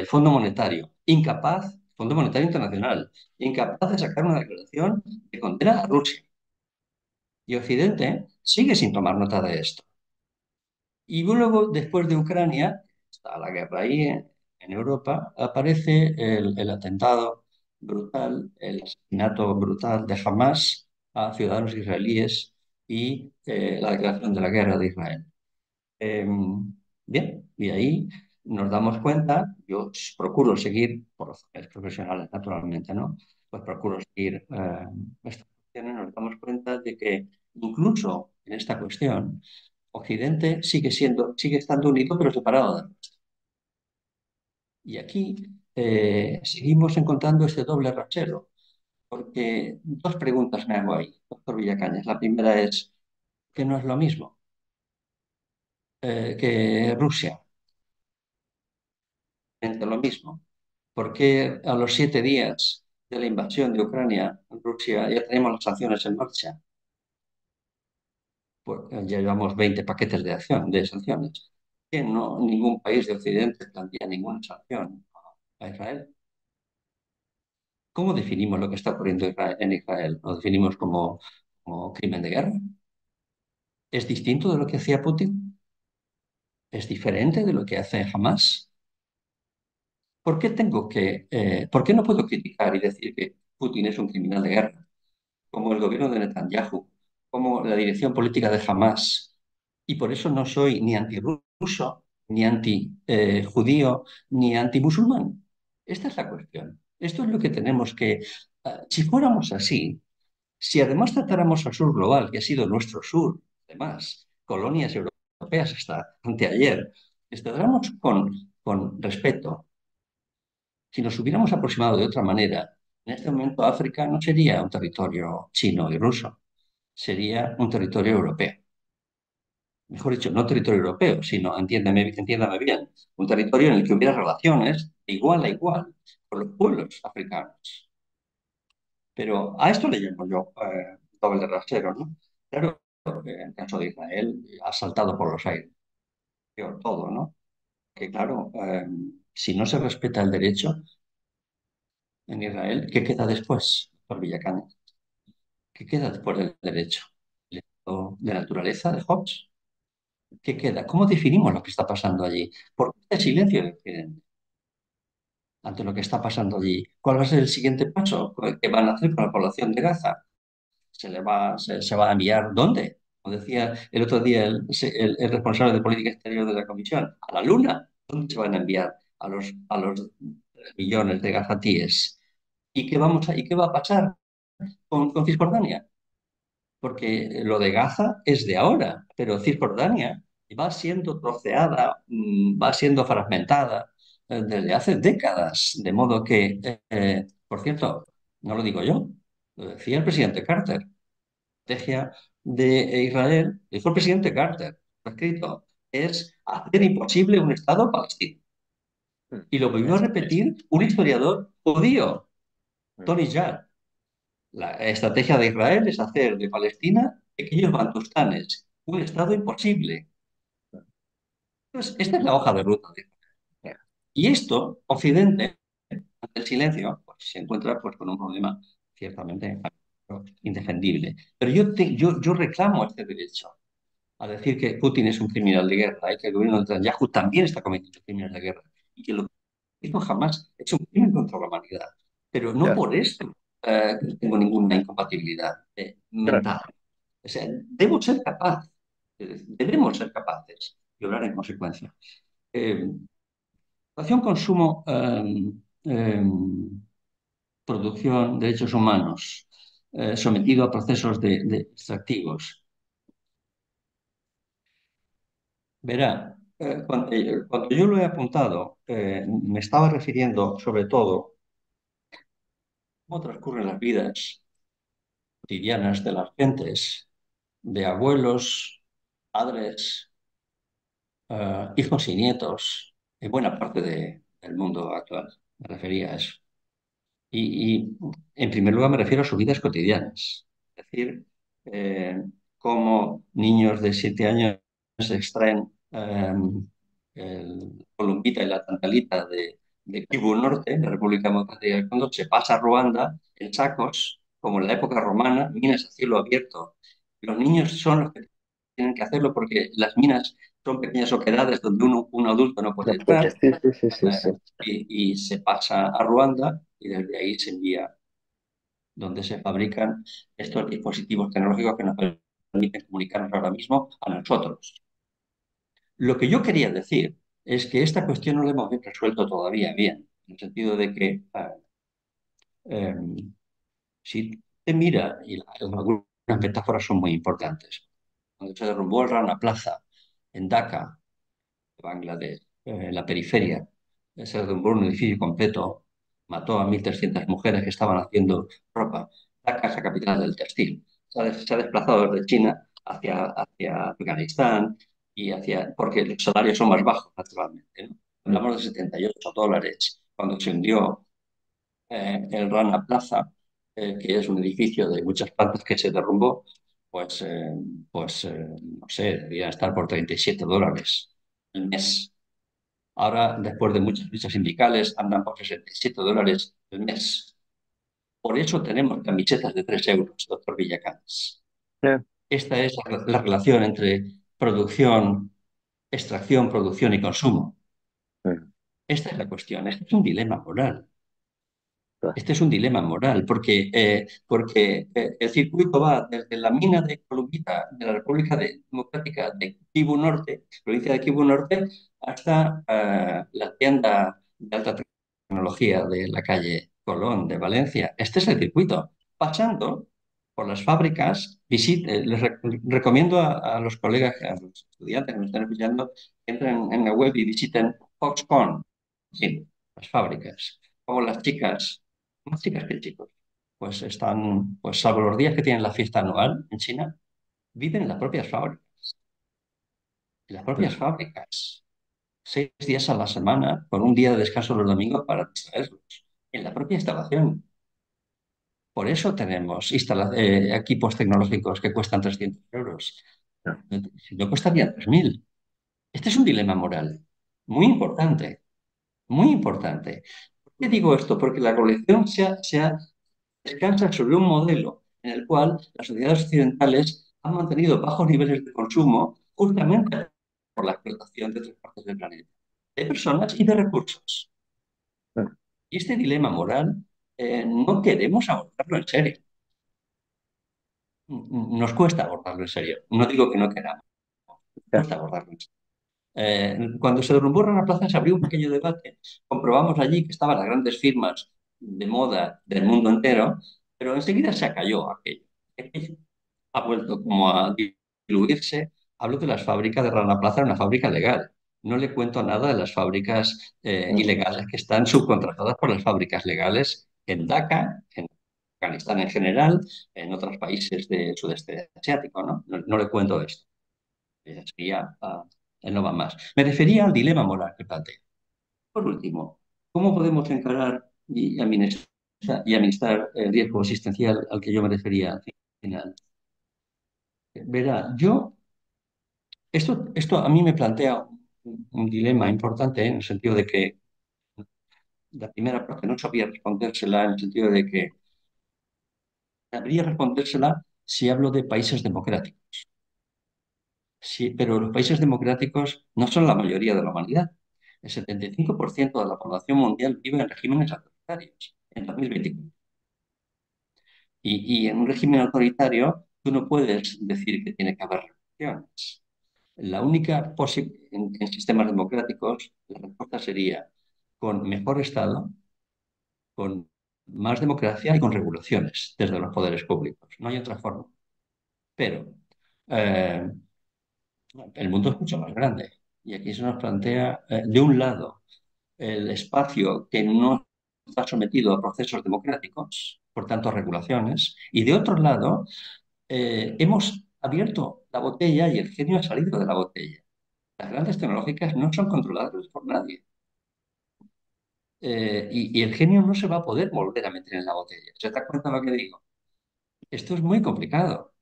Speaker 2: Fondo Monetario, incapaz, Fondo Monetario Internacional, incapaz de sacar una declaración de condena a Rusia. Y Occidente sigue sin tomar nota de esto. Y luego, después de Ucrania, está la guerra ahí en Europa, aparece el atentado brutal, el asesinato brutal de Hamas a ciudadanos israelíes y la declaración de la guerra de Israel. Bien, y ahí nos damos cuenta, yo procuro seguir, por razones profesionales naturalmente, ¿no? Pues procuro seguir estas cuestiones, nos damos cuenta de que incluso en esta cuestión, Occidente sigue estando unido pero separado del resto. Y aquí seguimos encontrando este doble rasero, porque dos preguntas me hago ahí, doctor Villacañas. La primera es, ¿que no es lo mismo que Rusia? Lo mismo. ¿Por qué a los 7 días de la invasión de Ucrania, Rusia, ya tenemos las sanciones en marcha? Pues ya llevamos 20 paquetes de sanciones. Que no, ningún país de Occidente plantea ninguna sanción a Israel. ¿Cómo definimos lo que está ocurriendo en Israel? ¿Lo definimos como crimen de guerra? ¿Es distinto de lo que hacía Putin? ¿Es diferente de lo que hace Hamas? ¿Por qué no puedo criticar y decir que Putin es un criminal de guerra, como el gobierno de Netanyahu, como la dirección política de Hamas? Y por eso no soy ni antirruso, ni anti-judío, ni anti-musulmán. Esta es la cuestión. Esto es lo que tenemos que... si fuéramos así, si además tratáramos al sur global, que ha sido nuestro sur, además, colonias europeas hasta anteayer, les tratáramos con respeto. Si nos hubiéramos aproximado de otra manera, en este momento África no sería un territorio chino y ruso, sería un territorio europeo. Mejor dicho, no territorio europeo, sino, entiéndame bien, un territorio en el que hubiera relaciones de igual a igual con los pueblos africanos. Pero a esto le llamo yo doble rasero, ¿no? Claro, en el caso de Israel ha saltado por los aires, peor todo, ¿no? Que claro, si no se respeta el derecho en Israel, ¿qué queda después, por Villacañas? ¿Qué queda después del derecho? ¿El estado de naturaleza de Hobbes? ¿Qué queda? ¿Cómo definimos lo que está pasando allí? ¿Por qué el silencio de Occidente ante lo que está pasando allí? ¿Cuál va a ser el siguiente paso? ¿Qué van a hacer con la población de Gaza? ¿Se va a enviar dónde? Como decía el otro día el responsable de política exterior de la Comisión, a la Luna. ¿Dónde se van a enviar a los millones de gazatíes? ¿Y qué va a pasar con Cisjordania? Porque lo de Gaza es de ahora, pero Cisjordania va siendo troceada, va siendo fragmentada desde hace décadas, de modo que, por cierto, no lo digo yo, lo decía el presidente Carter, la estrategia de Israel, dijo el presidente Carter, lo ha escrito, es hacer imposible un Estado palestino. Y lo volvió a repetir un historiador judío, Tony Judd. La estrategia de Israel es hacer de Palestina pequeños bantustanes, un Estado imposible. Entonces, esta es la hoja de ruta de Israel. Y esto, Occidente, ante el silencio, pues, se encuentra pues, con un problema ciertamente indefendible. Pero yo reclamo este derecho a decir que Putin es un criminal de guerra y que el gobierno de Netanyahu también está cometiendo crímenes de guerra y que lo que hizo jamás es un crimen contra la humanidad. Pero no
Speaker 3: Claro,
Speaker 2: por esto tengo ninguna incompatibilidad
Speaker 3: claro.
Speaker 2: mental. O sea, debemos ser capaces de obrar en consecuencia. Relación consumo, producción, derechos humanos, sometido a procesos de extractivos. Verá, cuando yo lo he apuntado, me estaba refiriendo sobre todo a cómo transcurren las vidas cotidianas de las gentes de abuelos, padres, hijos y nietos, en buena parte del mundo actual. Me refería a eso. Y, en primer lugar me refiero a sus vidas cotidianas. Es decir, eh, cómo niños de 7 años extraen el columpita y la tantalita de Kivu Norte, en la República Democrática del Congo, se pasa a Ruanda en sacos, como en la época romana, minas a cielo abierto. Los niños son los que tienen que hacerlo porque las minas son pequeñas oquedades donde un adulto no puede
Speaker 3: No puede.
Speaker 2: entrar,
Speaker 3: Sí, sí, sí, sí,
Speaker 2: eh,
Speaker 3: sí.
Speaker 2: y se pasa a Ruanda y desde ahí se envía donde se fabrican estos dispositivos tecnológicos que nos permiten comunicarnos ahora mismo a nosotros. Lo que yo quería decir es que esta cuestión no la hemos resuelto todavía bien, en el sentido de que eh, si te mira, y algunas metáforas son muy importantes, cuando se derrumbó el Rana Plaza en Dhaka, Bangladesh, en la periferia, se derrumbó un edificio completo, mató a 1.300 mujeres que estaban haciendo ropa. Dhaka es la capital del textil. Se ha desplazado desde China hacia Afganistán porque los salarios son más bajos, naturalmente, ¿no? Hablamos de $78 cuando se hundió el Rana Plaza, que es un edificio de muchas plantas que se derrumbó, pues, no sé, debería estar por $37 el mes. Ahora, después de muchas luchas sindicales, andan por $67 el mes. Por eso tenemos camisetas de 3 euros, doctor Villacanas.
Speaker 3: Eh,
Speaker 2: Esta es la relación entre producción, extracción, producción y consumo.
Speaker 3: eh,
Speaker 2: Esta es la cuestión. Este es un dilema moral.
Speaker 3: claro.
Speaker 2: Este es un dilema moral porque el circuito va desde la mina de Columbita de la República Democrática de Kivu Norte, provincia de Kivu Norte, hasta la tienda de alta tecnología de la calle Colón de Valencia. Este es el circuito. Pasando por las fábricas, recomiendo a los colegas, a los estudiantes que me están escuchando, que entren en la web y visiten Foxconn, sí, las fábricas, como las chicas, más chicas que chicos, pues están, pues salvo los días que tienen la fiesta anual en China, viven en las propias fábricas. En las propias fábricas. 6 días a la semana, con un día de descanso los domingos para distraerlos. En la propia instalación. Por eso tenemos equipos tecnológicos que cuestan 300 euros. Si no costarían 3.000. Este es un dilema moral muy importante, muy importante. ¿Por qué digo esto? Porque la colección descansa sobre un modelo en el cual las sociedades occidentales han mantenido bajos niveles de consumo justamente por la explotación de otras partes del planeta, de personas y de recursos. Y este dilema moral no queremos abordarlo en serio. Nos cuesta abordarlo en serio. No digo que no queramos, cuesta abordarlo en serio. Cuando se derrumbó Rana Plaza se abrió un pequeño debate. Comprobamos allí que estaban las grandes firmas de moda del mundo entero, pero enseguida se acalló aquello. Aquello ha vuelto como a diluirse. Hablo de las fábricas de Rana Plaza, era una fábrica legal. No le cuento nada de las fábricas ilegales que están subcontratadas por las fábricas legales en Dhaka, en Afganistán en general, en otros países del sudeste asiático, ¿no? No le cuento esto. Sería, no va más. Me refería al dilema moral que planteo. Por último, ¿cómo podemos encarar y administrar el riesgo existencial al que yo me refería al final? Verá, esto a mí me plantea un dilema importante en el sentido de que la primera parte no sabía respondérsela en el sentido de que sabría respondérsela si hablo de países democráticos. Sí, pero los países democráticos no son la mayoría de la humanidad. El 75% de la población mundial vive en regímenes autoritarios en 2024. Y en un régimen autoritario tú no puedes decir que tiene que haber restricciones. La única en sistemas democráticos, la respuesta sería con mejor Estado, con más democracia y con regulaciones desde los poderes públicos. No hay otra forma. Pero eh, el mundo es mucho más grande y aquí se nos plantea, de un lado, el espacio que no está sometido a procesos democráticos, por tanto, regulaciones, y de otro lado, hemos abierto la botella y el genio ha salido de la botella. Las grandes tecnológicas no son controladas por nadie. Y el genio no se va a poder volver a meter en la botella. ¿Se da cuenta de lo que digo? Esto es muy complicado,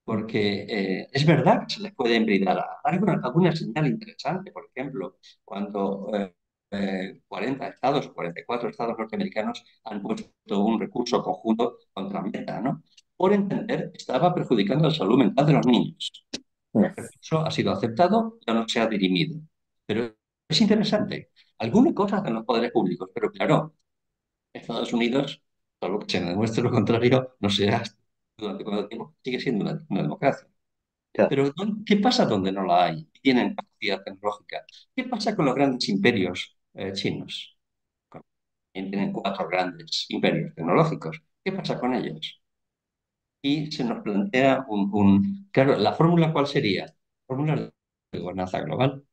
Speaker 2: porque es verdad que se les puede brindar alguna señal interesante. Por ejemplo, cuando 40 estados o 44 estados norteamericanos han puesto un recurso conjunto contra Meta, ¿no? Por entender que estaba perjudicando la salud mental de los niños. El recurso ha sido aceptado, ya no se ha dirimido. Pero es interesante. Algunas cosas en los poderes públicos, pero claro, Estados Unidos, salvo que se demuestre lo contrario, no será durante cuánto tiempo, sigue siendo una democracia.
Speaker 3: Ya.
Speaker 2: Pero ¿qué pasa donde no la hay? Tienen capacidad tecnológica. ¿Qué pasa con los grandes imperios chinos? Tienen cuatro grandes imperios tecnológicos. ¿Qué pasa con ellos? Y se nos plantea claro, ¿la fórmula cuál sería? Fórmula de gobernanza global.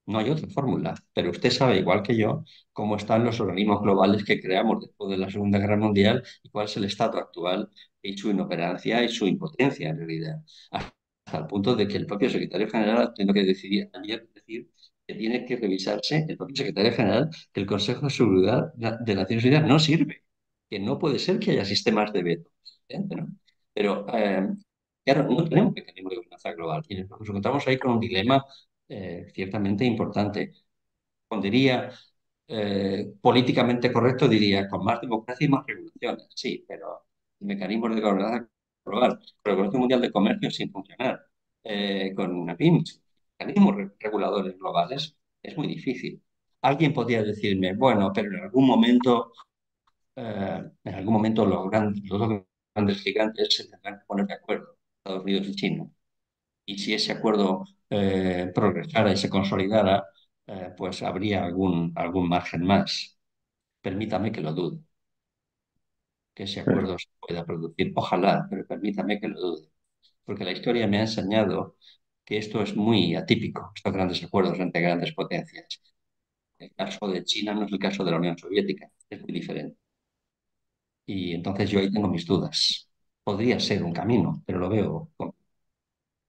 Speaker 2: No hay otra fórmula, pero usted sabe, igual que yo, cómo están los organismos globales que creamos después de la Segunda Guerra Mundial y cuál es el estado actual y su inoperancia y su impotencia en realidad. Hasta el punto de que el propio secretario general ha tenido que decidir ayer decir que tiene que revisarse el propio secretario general que el Consejo de Seguridad de Naciones Unidas no sirve, que no puede ser que haya sistemas de veto, ¿no? Pero claro, no tenemos mecanismos de gobernanza global y nos encontramos ahí con un dilema ciertamente importante. Pondría políticamente correcto, diría, con más democracia y más regulaciones. Sí, pero mecanismos de gobernanza global, con el Consejo Mundial de Comercio sin funcionar, con, en fin, mecanismos reguladores globales, es muy difícil. Alguien podría decirme, bueno, pero en algún momento los dos grandes gigantes se tendrán que poner de acuerdo, Estados Unidos y China. Y si ese acuerdo progresara y se consolidara, pues habría algún margen más. Permítame que lo dude, que ese acuerdo se pueda producir. Ojalá, pero permítame que lo dude. Porque la historia me ha enseñado que esto es muy atípico, estos grandes acuerdos entre grandes potencias. El caso de China no es el caso de la Unión Soviética, es muy diferente. Y entonces yo ahí tengo mis dudas. Podría ser un camino, pero lo veo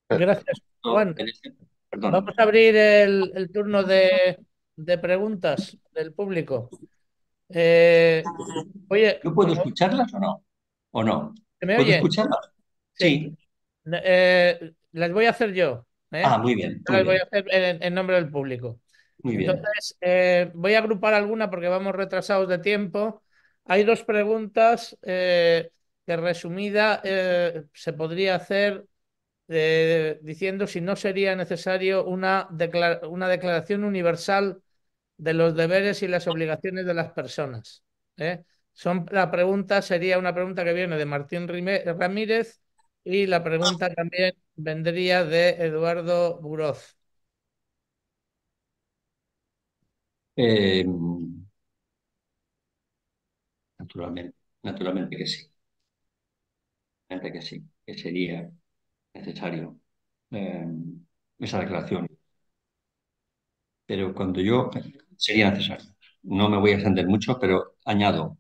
Speaker 1: Gracias, Juan.
Speaker 2: Perdón.
Speaker 1: Vamos a abrir el turno de preguntas del público. Oye,
Speaker 2: ¿Yo puedo escucharlas o no? ¿O no?
Speaker 1: ¿se me
Speaker 2: ¿Puedo
Speaker 1: oye?
Speaker 2: escucharlas?
Speaker 1: Sí.
Speaker 2: Sí.
Speaker 1: Las voy a hacer yo,
Speaker 2: Ah,
Speaker 1: ¿eh?
Speaker 2: muy bien, muy
Speaker 1: Las voy a
Speaker 2: bien,
Speaker 1: hacer en nombre del público.
Speaker 2: muy bien.
Speaker 1: Entonces, voy a agrupar alguna porque vamos retrasados de tiempo. Hay dos preguntas que resumida se podría hacer diciendo si no sería necesario una declaración universal de los deberes y las obligaciones de las personas. ¿Eh? La pregunta sería una pregunta que viene de Martín Ramírez y la pregunta también vendría de Eduardo Buroz.
Speaker 2: Eh, naturalmente que sí, naturalmente que sí, que sería necesario eh, esa declaración. Pero sería necesario. No me voy a extender mucho, pero añado,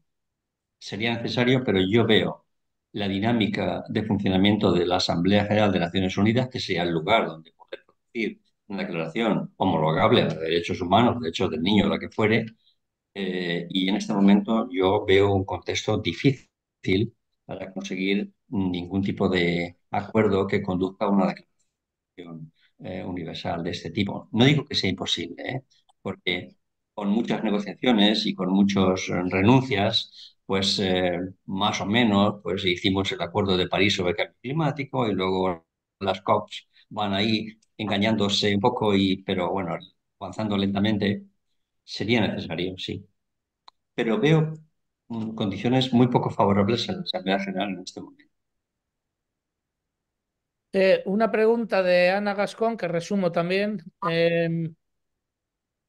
Speaker 2: sería necesario, pero yo veo la dinámica de funcionamiento de la Asamblea General de Naciones Unidas, que sea el lugar donde poder producir una declaración homologable a los derechos humanos, derechos del niño, la que fuere, y en este momento yo veo un contexto difícil para conseguir ningún tipo de acuerdo que conduzca a una declaración universal de este tipo. No digo que sea imposible, porque con muchas negociaciones y con muchas renuncias, pues más o menos pues hicimos el Acuerdo de París sobre el cambio climático y luego las COPs van ahí engañándose un poco, pero bueno, avanzando lentamente. Sería necesario, sí, pero veo condiciones muy poco favorables en la Asamblea General en este momento.
Speaker 1: Una pregunta de Ana Gascón que resumo también.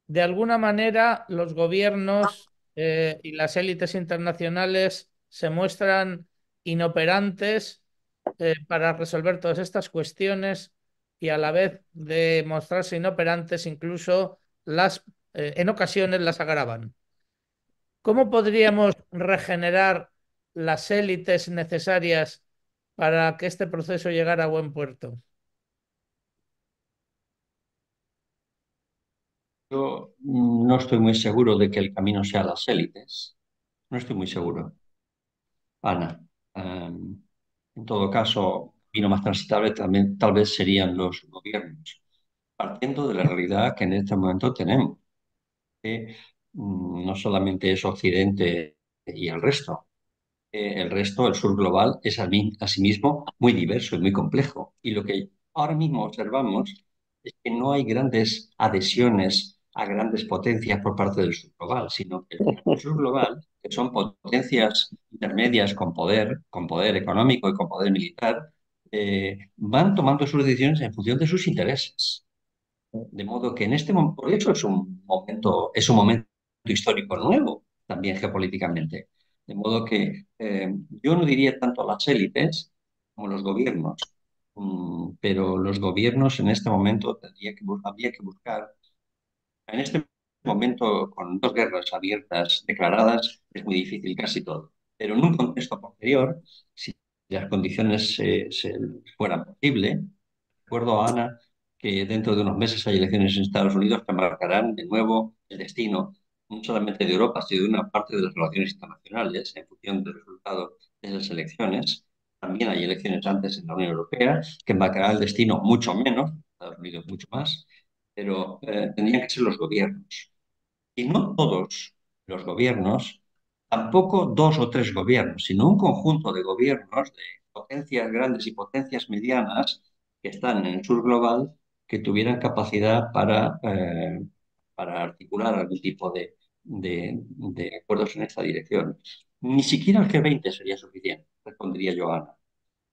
Speaker 1: De alguna manera, los gobiernos y las élites internacionales se muestran inoperantes para resolver todas estas cuestiones y a la vez de mostrarse inoperantes, incluso en ocasiones las agravan. ¿Cómo podríamos regenerar las élites necesarias para que este proceso llegara a buen puerto?
Speaker 2: Yo no estoy muy seguro de que el camino sea las élites. No estoy muy seguro, Ana. En todo caso, el camino más transitable también tal vez serían los gobiernos, partiendo de la realidad que en este momento tenemos, que no solamente es Occidente y el resto. El resto, el sur global, es asimismo muy diverso y muy complejo. Y lo que ahora mismo observamos es que no hay grandes adhesiones a grandes potencias por parte del sur global, sino que el sur global, que son potencias intermedias con poder económico y con poder militar, van tomando sus decisiones en función de sus intereses. De modo que en este momento, por eso es un momento histórico nuevo, también geopolíticamente. De modo que yo no diría tanto a las élites como los gobiernos, pero los gobiernos en este momento habría que buscar. En este momento, con dos guerras abiertas declaradas, es muy difícil casi todo. Pero en un contexto posterior, si las condiciones fueran posibles, recuerdo, Ana, que dentro de unos meses hay elecciones en Estados Unidos que marcarán de nuevo el destino, no solamente de Europa, sino de una parte de las relaciones internacionales en función del resultado de esas elecciones. También hay elecciones antes en la Unión Europea que marcará el destino mucho menos, Estados Unidos mucho más, pero tendrían que ser los gobiernos. Y no todos los gobiernos, tampoco dos o tres gobiernos, sino un conjunto de gobiernos de potencias grandes y potencias medianas que están en el sur global que tuvieran capacidad para articular algún tipo de acuerdos en esta dirección. Ni siquiera el G20 sería suficiente, respondería Joana.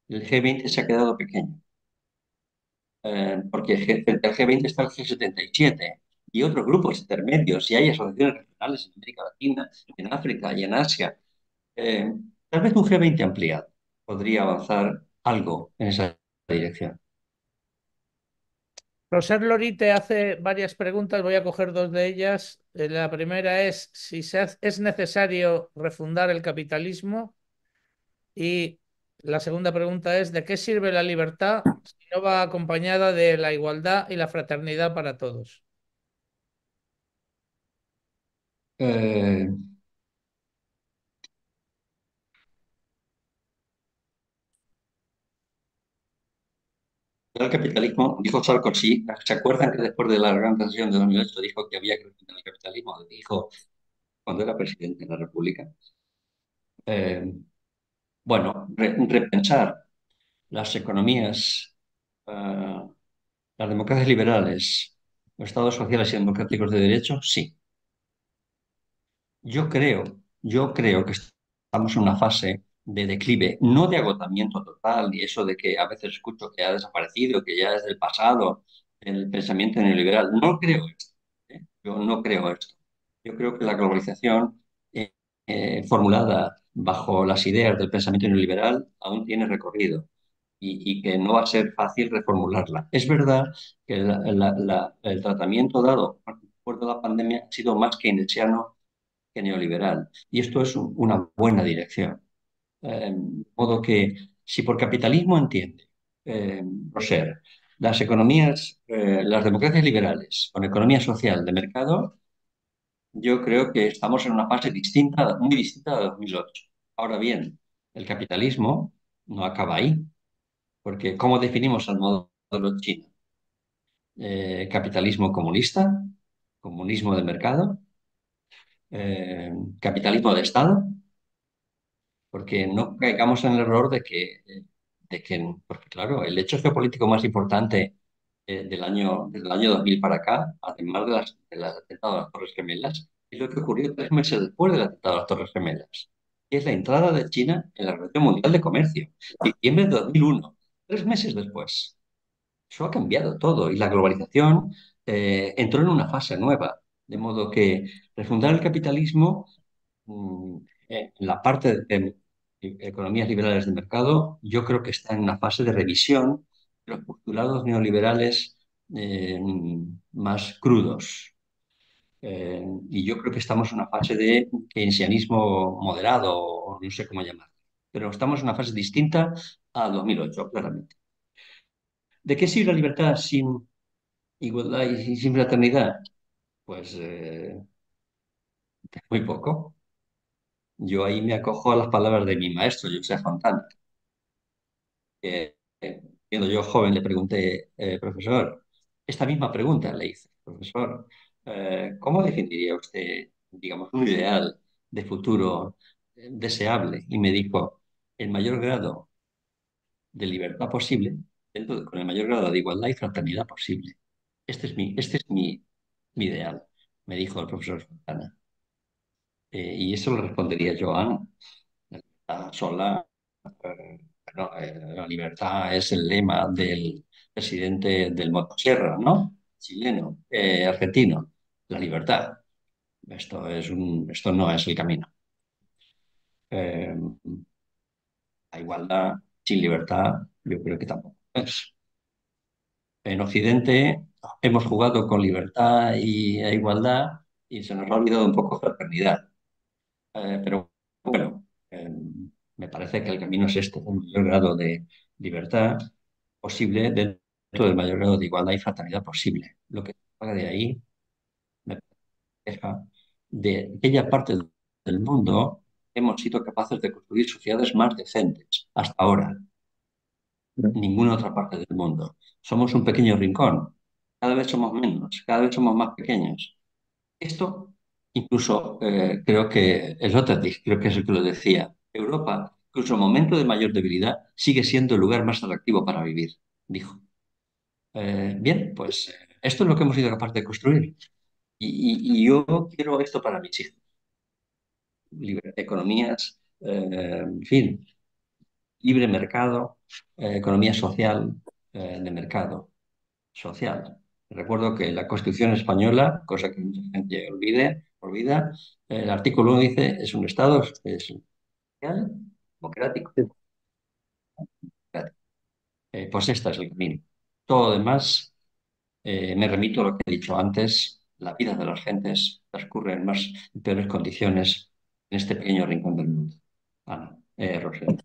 Speaker 2: El G20 se ha quedado pequeño porque frente al G20 está el G77 y otros grupos intermedios, y hay asociaciones regionales en América Latina, en África y en Asia. Eh, Tal vez un G20 ampliado podría avanzar algo en esa dirección.
Speaker 1: Roser Lori te hace varias preguntas, voy a coger dos de ellas. La primera es si es necesario refundar el capitalismo y la segunda pregunta es ¿de qué sirve la libertad si no va acompañada de la igualdad y la fraternidad para todos?
Speaker 2: Eh, el capitalismo, dijo Sarkozy, ¿se acuerdan que después de la gran recesión de 2008 dijo que había que refundar el capitalismo? Lo dijo cuando era presidente de la República. Eh, bueno, repensar las economías, eh, las democracias liberales, los estados sociales y democráticos de derecho, sí. Yo creo que estamos en una fase de declive, no de agotamiento total, ni eso de que a veces escucho que ha desaparecido, que ya es del pasado, el pensamiento neoliberal. No creo esto, ¿eh? Yo no creo esto. Yo creo que la globalización formulada bajo las ideas del pensamiento neoliberal aún tiene recorrido y que no va a ser fácil reformularla. Es verdad que el tratamiento dado después de la pandemia ha sido más keynesiano que neoliberal. Y esto es una buena dirección. De modo que si por capitalismo entiende Roser, las economías, las democracias liberales con economía social de mercado, yo creo que estamos en una fase distinta, muy distinta de 2008. Ahora bien, el capitalismo no acaba ahí, porque ¿cómo definimos el modelo chino? Capitalismo comunista, comunismo de mercado, capitalismo de Estado, porque no caigamos en el error porque claro, el hecho geopolítico más importante desde el año 2000 para acá, además del atentado de las Torres Gemelas, es lo que ocurrió 3 meses después del atentado de las Torres Gemelas, que es la entrada de China en la Organización Mundial de Comercio, diciembre de 2001, 3 meses después. Eso ha cambiado todo y la globalización entró en una fase nueva, de modo que refundar el capitalismo mm, en la parte de economías liberales de mercado, yo creo que está en una fase de revisión de los postulados neoliberales más crudos. Y yo creo que estamos en una fase de keynesianismo moderado, o no sé cómo llamar. Pero estamos en una fase distinta a 2008, claramente. ¿De qué sirve la libertad sin igualdad y sin fraternidad? Pues muy poco. Yo ahí me acojo a las palabras de mi maestro, José Fontana, que siendo yo joven le pregunté, profesor, esta misma pregunta le hice, profesor, ¿cómo definiría usted, digamos, un ideal de futuro deseable? Y me dijo, el mayor grado de libertad posible, con el mayor grado de igualdad y fraternidad posible. Este es mi ideal, me dijo el profesor Fontana. Y eso lo respondería yo, la libertad sola. Bueno, la libertad es el lema del presidente del Motosierra, ¿no? Chileno, argentino. La libertad. Esto no es el camino. Eh, la igualdad sin libertad, yo creo que tampoco es. En Occidente hemos jugado con libertad e igualdad y se nos ha olvidado un poco fraternidad. Pero bueno, me parece que el camino es este, un mayor grado de libertad posible dentro del mayor grado de igualdad y fraternidad posible. Lo que salga de ahí me deja de aquella parte del mundo hemos sido capaces de construir sociedades más decentes hasta ahora. Ninguna otra parte del mundo. Somos un pequeño rincón. Cada vez somos menos, cada vez somos más pequeños. Esto incluso creo que Sloterdijk, creo que es el que lo decía, Europa, incluso en momento de mayor debilidad, sigue siendo el lugar más atractivo para vivir, dijo. Bien, pues esto es lo que hemos sido capaces de construir. Y yo quiero esto para mis hijos. Economías, en fin, libre mercado, economía social, de mercado social. Recuerdo que la Constitución española, cosa que mucha gente olvida, el artículo 1 dice, es un Estado es social, democrático. Pues este es el camino. Todo lo demás, me remito a lo que he dicho antes, la vida de las gentes transcurre en más en peores condiciones en este pequeño rincón del mundo. Ana, Rosel.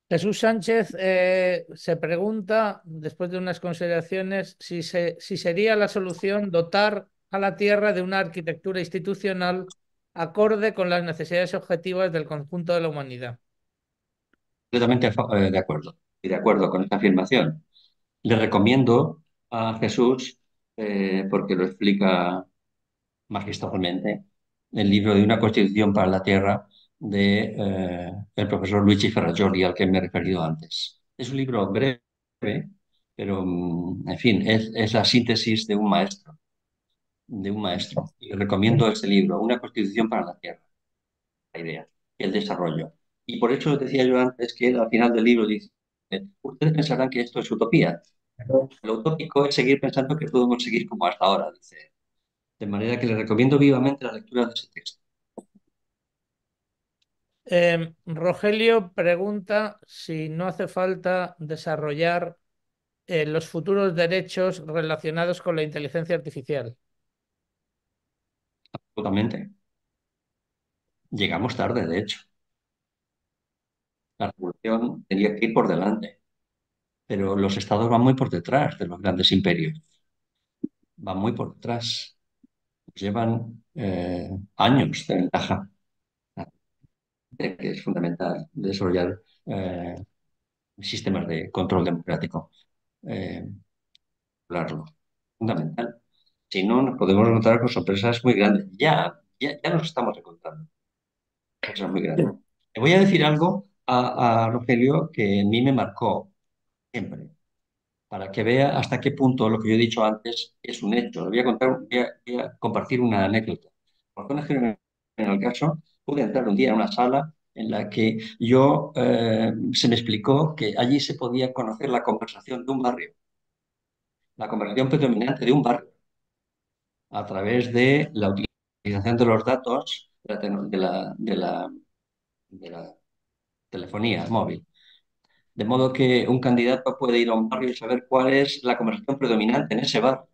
Speaker 1: Jesús Sánchez se pregunta, después de unas consideraciones, si sería la solución dotar a la Tierra de una arquitectura institucional acorde con las necesidades objetivas del conjunto de la humanidad.
Speaker 2: Completamente de acuerdo. Y de acuerdo con esta afirmación. Le recomiendo a Jesús, porque lo explica magistralmente, el libro de Una Constitución para la Tierra de el profesor Luigi Ferrajoli, al que me he referido antes. Es un libro breve, pero, en fin, es la síntesis de un maestro, de un maestro. Y recomiendo este libro, Una Constitución para la Tierra, la idea, el desarrollo. Y por eso decía yo antes que al final del libro dice, ustedes pensarán que esto es utopía. Lo utópico es seguir pensando que podemos seguir como hasta ahora, dice. De manera que le recomiendo vivamente la lectura de ese texto.
Speaker 1: Rogelio pregunta si no hace falta desarrollar los futuros derechos relacionados con la inteligencia artificial.
Speaker 2: Absolutamente. Llegamos tarde, de hecho. La revolución tenía que ir por delante, pero los estados van muy por detrás de los grandes imperios. Van muy por detrás. Llevan años de ventaja, que es fundamental desarrollar sistemas de control democrático. Eh, Hablarlo. Fundamental. Si no, nos podemos encontrar con sorpresas muy grandes. Ya nos estamos encontrando. Sorpresas muy grandes. Le voy a decir algo a Rogelio que a mí me marcó siempre, para que vea hasta qué punto lo que yo he dicho antes es un hecho. Le voy a contar, voy a compartir una anécdota. Por un ejemplo, en el caso, pude entrar un día a una sala en la que se me explicó que allí se podía conocer la conversación de un barrio, la conversación predominante de un barrio, a través de la utilización de los datos de la telefonía móvil. De modo que un candidato puede ir a un barrio y saber cuál es la conversación predominante en ese barrio.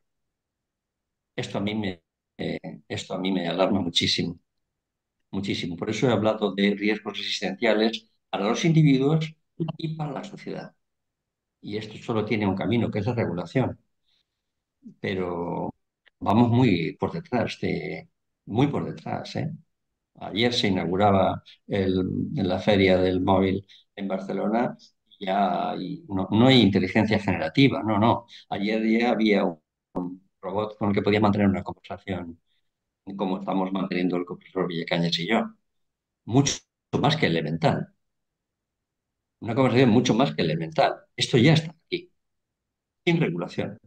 Speaker 2: Esto a mí esto a mí me alarma muchísimo, muchísimo. Por eso he hablado de riesgos existenciales para los individuos y para la sociedad. Y esto solo tiene un camino, que es la regulación. Pero vamos muy por detrás muy por detrás, ¿eh? Ayer se inauguraba la feria del móvil en Barcelona y no hay inteligencia generativa, no. Ayer ya había un robot con el que podía mantener una conversación como estamos manteniendo el profesor Villacañas y yo. Mucho más que elemental. Una conversación mucho más que elemental. Esto ya está aquí, sin regulación.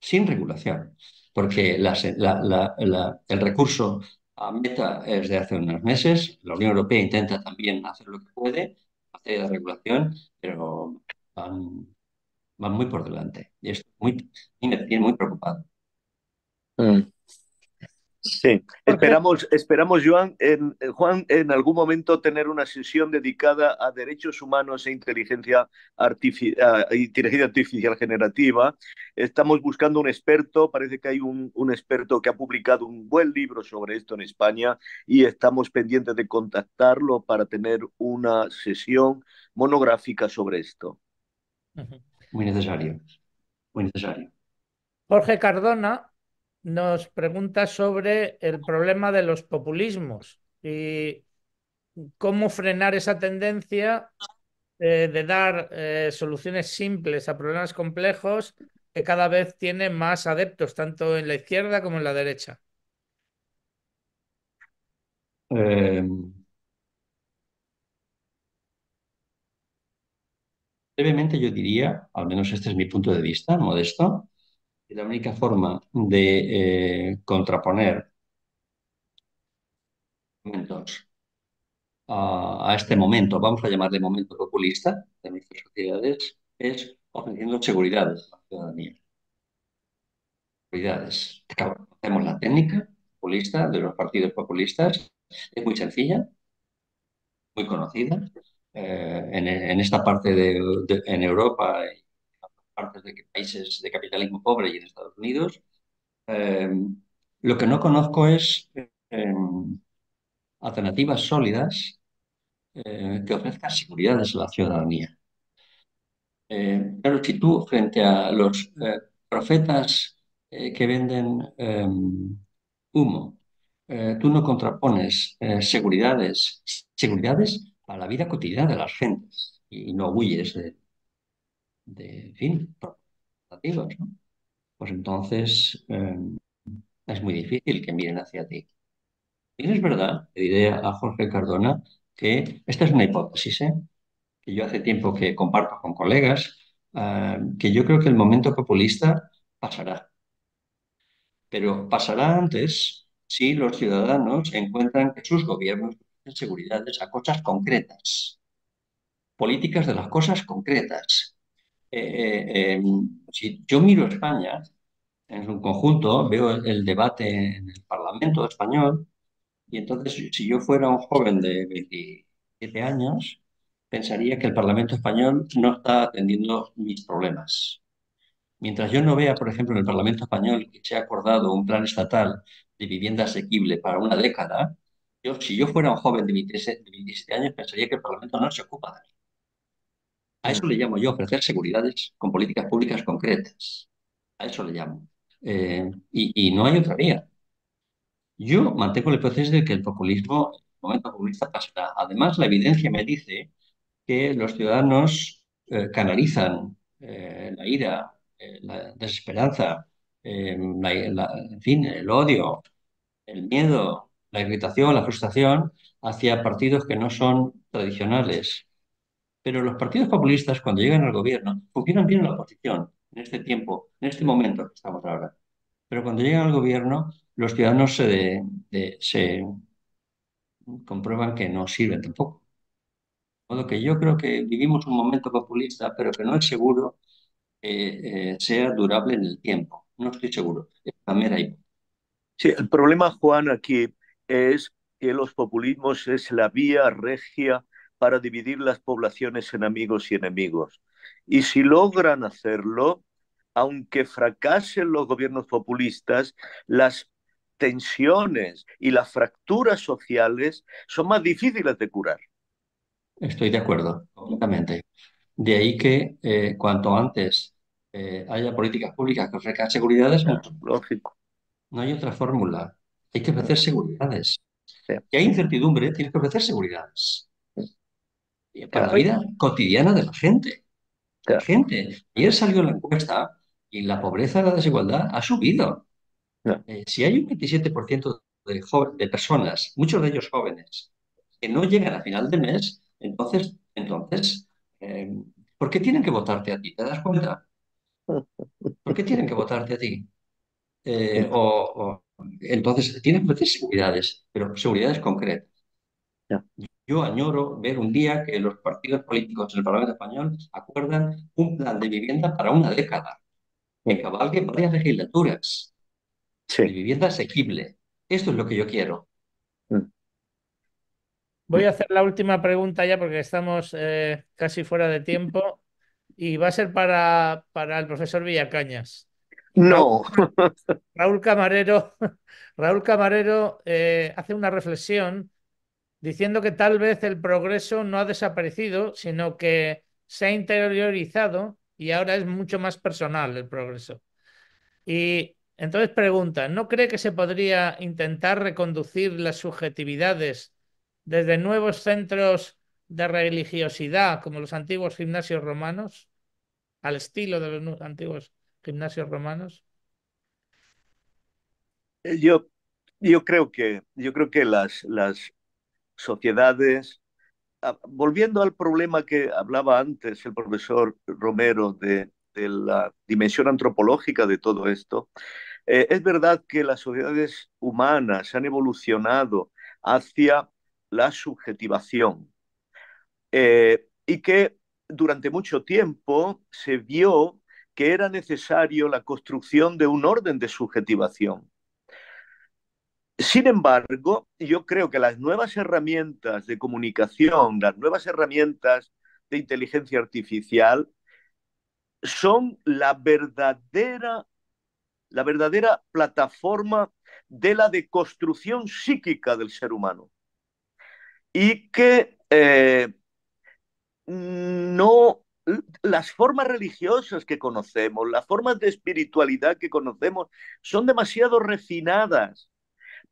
Speaker 2: Sin regulación, porque el recurso a Meta es de hace unos meses, la Unión Europea intenta también hacer lo que puede, en materia de regulación, pero van, van muy por delante. Y esto me tiene muy preocupado.
Speaker 3: Mm. Sí,
Speaker 1: Jorge,
Speaker 3: esperamos, Juan, en algún momento tener una sesión dedicada a derechos humanos e inteligencia artificial generativa. Estamos buscando un experto, parece que hay un experto que ha publicado un buen libro sobre esto en España y estamos pendientes de contactarlo para tener una sesión monográfica sobre esto.
Speaker 1: ujú.
Speaker 2: Muy necesario, muy necesario.
Speaker 1: Jorge Cardona nos pregunta sobre el problema de los populismos y cómo frenar esa tendencia de dar soluciones simples a problemas complejos que cada vez tiene más adeptos, tanto en la izquierda como en la derecha.
Speaker 2: Eh, brevemente yo diría, al menos este es mi punto de vista, modesto, que la única forma de contraponer momentos a este momento, vamos a llamarle momento populista de nuestras sociedades, es ofreciendo seguridades a la ciudadanía. Seguridades. Claro, conocemos la técnica populista de los partidos populistas, es muy sencilla, muy conocida. En esta parte en Europa y en otras partes de países de capitalismo pobre y en Estados Unidos, eh, lo que no conozco es alternativas sólidas que ofrezcan seguridades a la ciudadanía. Claro, si tú frente a los profetas que venden humo, tú no contrapones seguridades para la vida cotidiana de las gentes y no huyes en fin, alternativas, ¿no? Pues entonces es muy difícil que miren hacia ti. Y es verdad, le diré a Jorge Cardona que esta es una hipótesis, ¿eh? Que yo hace tiempo que comparto con colegas, que yo creo que el momento populista pasará, pero pasará antes si los ciudadanos encuentran que sus gobiernos ofrecen seguridades a cosas concretas, políticas de las cosas concretas. Si yo miro España en su conjunto, veo el debate en el Parlamento español. Y entonces, si yo fuera un joven de 27 años, pensaría que el Parlamento español no está atendiendo mis problemas. Mientras yo no vea, por ejemplo, en el Parlamento español que se ha acordado un plan estatal de vivienda asequible para una década, si yo fuera un joven de 27 años, pensaría que el Parlamento no se ocupa de mí. A eso le llamo yo ofrecer seguridades con políticas públicas concretas. A eso le llamo. Y no hay otra vía. Yo mantengo la hipótesis de que el momento populista pasará. Además, la evidencia me dice que los ciudadanos canalizan la ira, la desesperanza, en fin, el odio, el miedo, la irritación, la frustración hacia partidos que no son tradicionales. Pero los partidos populistas, cuando llegan al gobierno, funcionan bien en la oposición, en este tiempo, en este momento que estamos ahora. Pero cuando llegan al gobierno, los ciudadanos se comprueban que no sirven tampoco. De modo que yo creo que vivimos un momento populista, pero que no es seguro que sea durable en el tiempo. No estoy seguro. Es una mera hipótesis.
Speaker 3: Sí, el problema, Juan, aquí es que los populismos es la vía regia para dividir las poblaciones en amigos y enemigos. Y si logran hacerlo, aunque fracasen los gobiernos populistas, las tensiones y las fracturas sociales son más difíciles de curar.
Speaker 2: Estoy de acuerdo, completamente. De ahí que cuanto antes haya políticas públicas que ofrezcan seguridades,
Speaker 3: Ya,
Speaker 2: mucho mejor.
Speaker 3: lógico.
Speaker 2: No hay otra fórmula. Hay que ofrecer seguridades.
Speaker 3: Ya,
Speaker 2: Si hay incertidumbre, tienes que ofrecer seguridades. Para la
Speaker 3: ya,
Speaker 2: vida cotidiana de la gente. La
Speaker 3: ya,
Speaker 2: gente. Ayer salió la encuesta y la pobreza y la desigualdad ha subido.
Speaker 3: ya.
Speaker 2: Si hay un 27% de personas, muchos de ellos jóvenes, que no llegan a final de mes, entonces eh, ¿por qué tienen que votarte a ti? ¿Te das cuenta? ¿Por qué tienen que votarte a ti? Entonces, tienen que ofrecer seguridades, pero seguridades concretas.
Speaker 3: Ya.
Speaker 2: Yo añoro ver un día que los partidos políticos en el Parlamento Español acuerdan un plan de vivienda para una década, que cabalgue varias legislaturas, de
Speaker 3: Sí.
Speaker 2: vivienda asequible. Esto es lo que yo quiero.
Speaker 3: Mm.
Speaker 1: Voy a hacer la última pregunta ya porque estamos casi fuera de tiempo y va a ser para el profesor Villacañas. Raúl,
Speaker 3: No.
Speaker 1: Raúl Camarero, Raúl Camarero hace una reflexión diciendo que tal vez el progreso no ha desaparecido, sino que se ha interiorizado y ahora es mucho más personal el progreso. Y entonces pregunta, ¿no cree que se podría intentar reconducir las subjetividades desde nuevos centros de religiosidad, como los antiguos gimnasios romanos, al estilo de los antiguos gimnasios romanos?
Speaker 3: Yo, yo creo que las sociedades, volviendo al problema que hablaba antes el profesor Romero de la dimensión antropológica de todo esto, es verdad que las sociedades humanas han evolucionado hacia la subjetivación y que durante mucho tiempo se vio que era necesario la construcción de un orden de subjetivación. Sin embargo, yo creo que las nuevas herramientas de comunicación, las nuevas herramientas de inteligencia artificial son la verdadera plataforma de la deconstrucción psíquica del ser humano. Y que no las formas religiosas que conocemos, las formas de espiritualidad que conocemos, son demasiado refinadas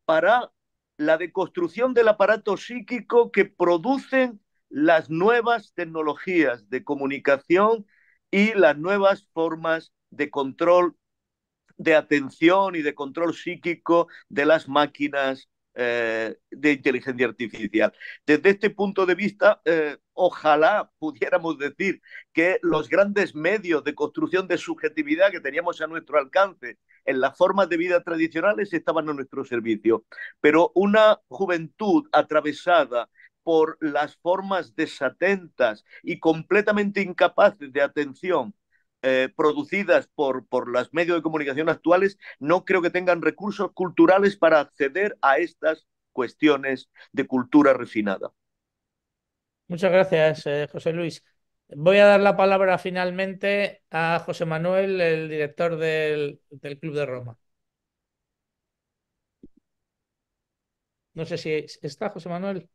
Speaker 3: para la deconstrucción del aparato psíquico que producen las nuevas tecnologías de comunicación y las nuevas formas de control de atención y de control psíquico de las máquinas de inteligencia artificial. Desde este punto de vista, ojalá pudiéramos decir que los grandes medios de construcción de subjetividad que teníamos a nuestro alcance en las formas de vida tradicionales estaban a nuestro servicio. Pero una juventud atravesada por las formas desatentas y completamente incapaces de atención producidas por los medios de comunicación actuales, no creo que tengan recursos culturales para acceder a estas cuestiones de cultura refinada.
Speaker 1: Muchas gracias, José Luis. Voy a dar la palabra finalmente a José Manuel, el director del Club de Roma. No sé si está José Manuel.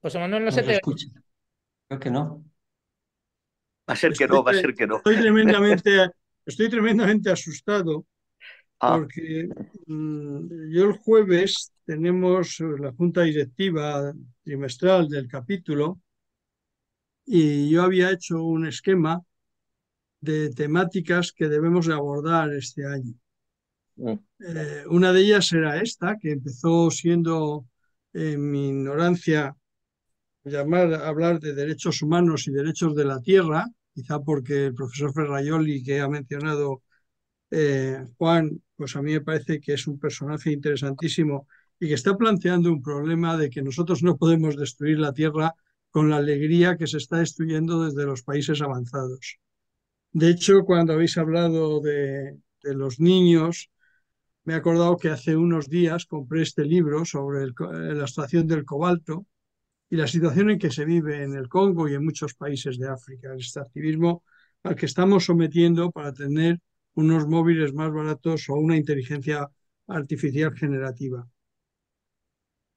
Speaker 1: José Manuel, no
Speaker 2: No
Speaker 1: se
Speaker 2: se
Speaker 1: te...
Speaker 2: escucha. Creo que no.
Speaker 3: Va a ser que
Speaker 4: Estoy,
Speaker 3: no, va a ser que no.
Speaker 4: estoy tremendamente asustado
Speaker 3: Ah,
Speaker 4: porque yo el jueves tenemos la junta directiva trimestral del capítulo y yo había hecho un esquema de temáticas que debemos de abordar este año.
Speaker 3: mm,
Speaker 4: Una de ellas era esta, que empezó siendo, en mi ignorancia, hablar de derechos humanos y derechos de la tierra, quizá porque el profesor Ferraioli que ha mencionado Juan, pues a mí me parece que es un personaje interesantísimo y que está planteando un problema de que nosotros no podemos destruir la tierra con la alegría que se está destruyendo desde los países avanzados. De hecho, cuando habéis hablado de los niños, me he acordado que hace unos días compré este libro sobre la extracción del cobalto y la situación en que se vive en el Congo y en muchos países de África, el extractivismo al que estamos sometiendo para tener unos móviles más baratos o una inteligencia artificial generativa.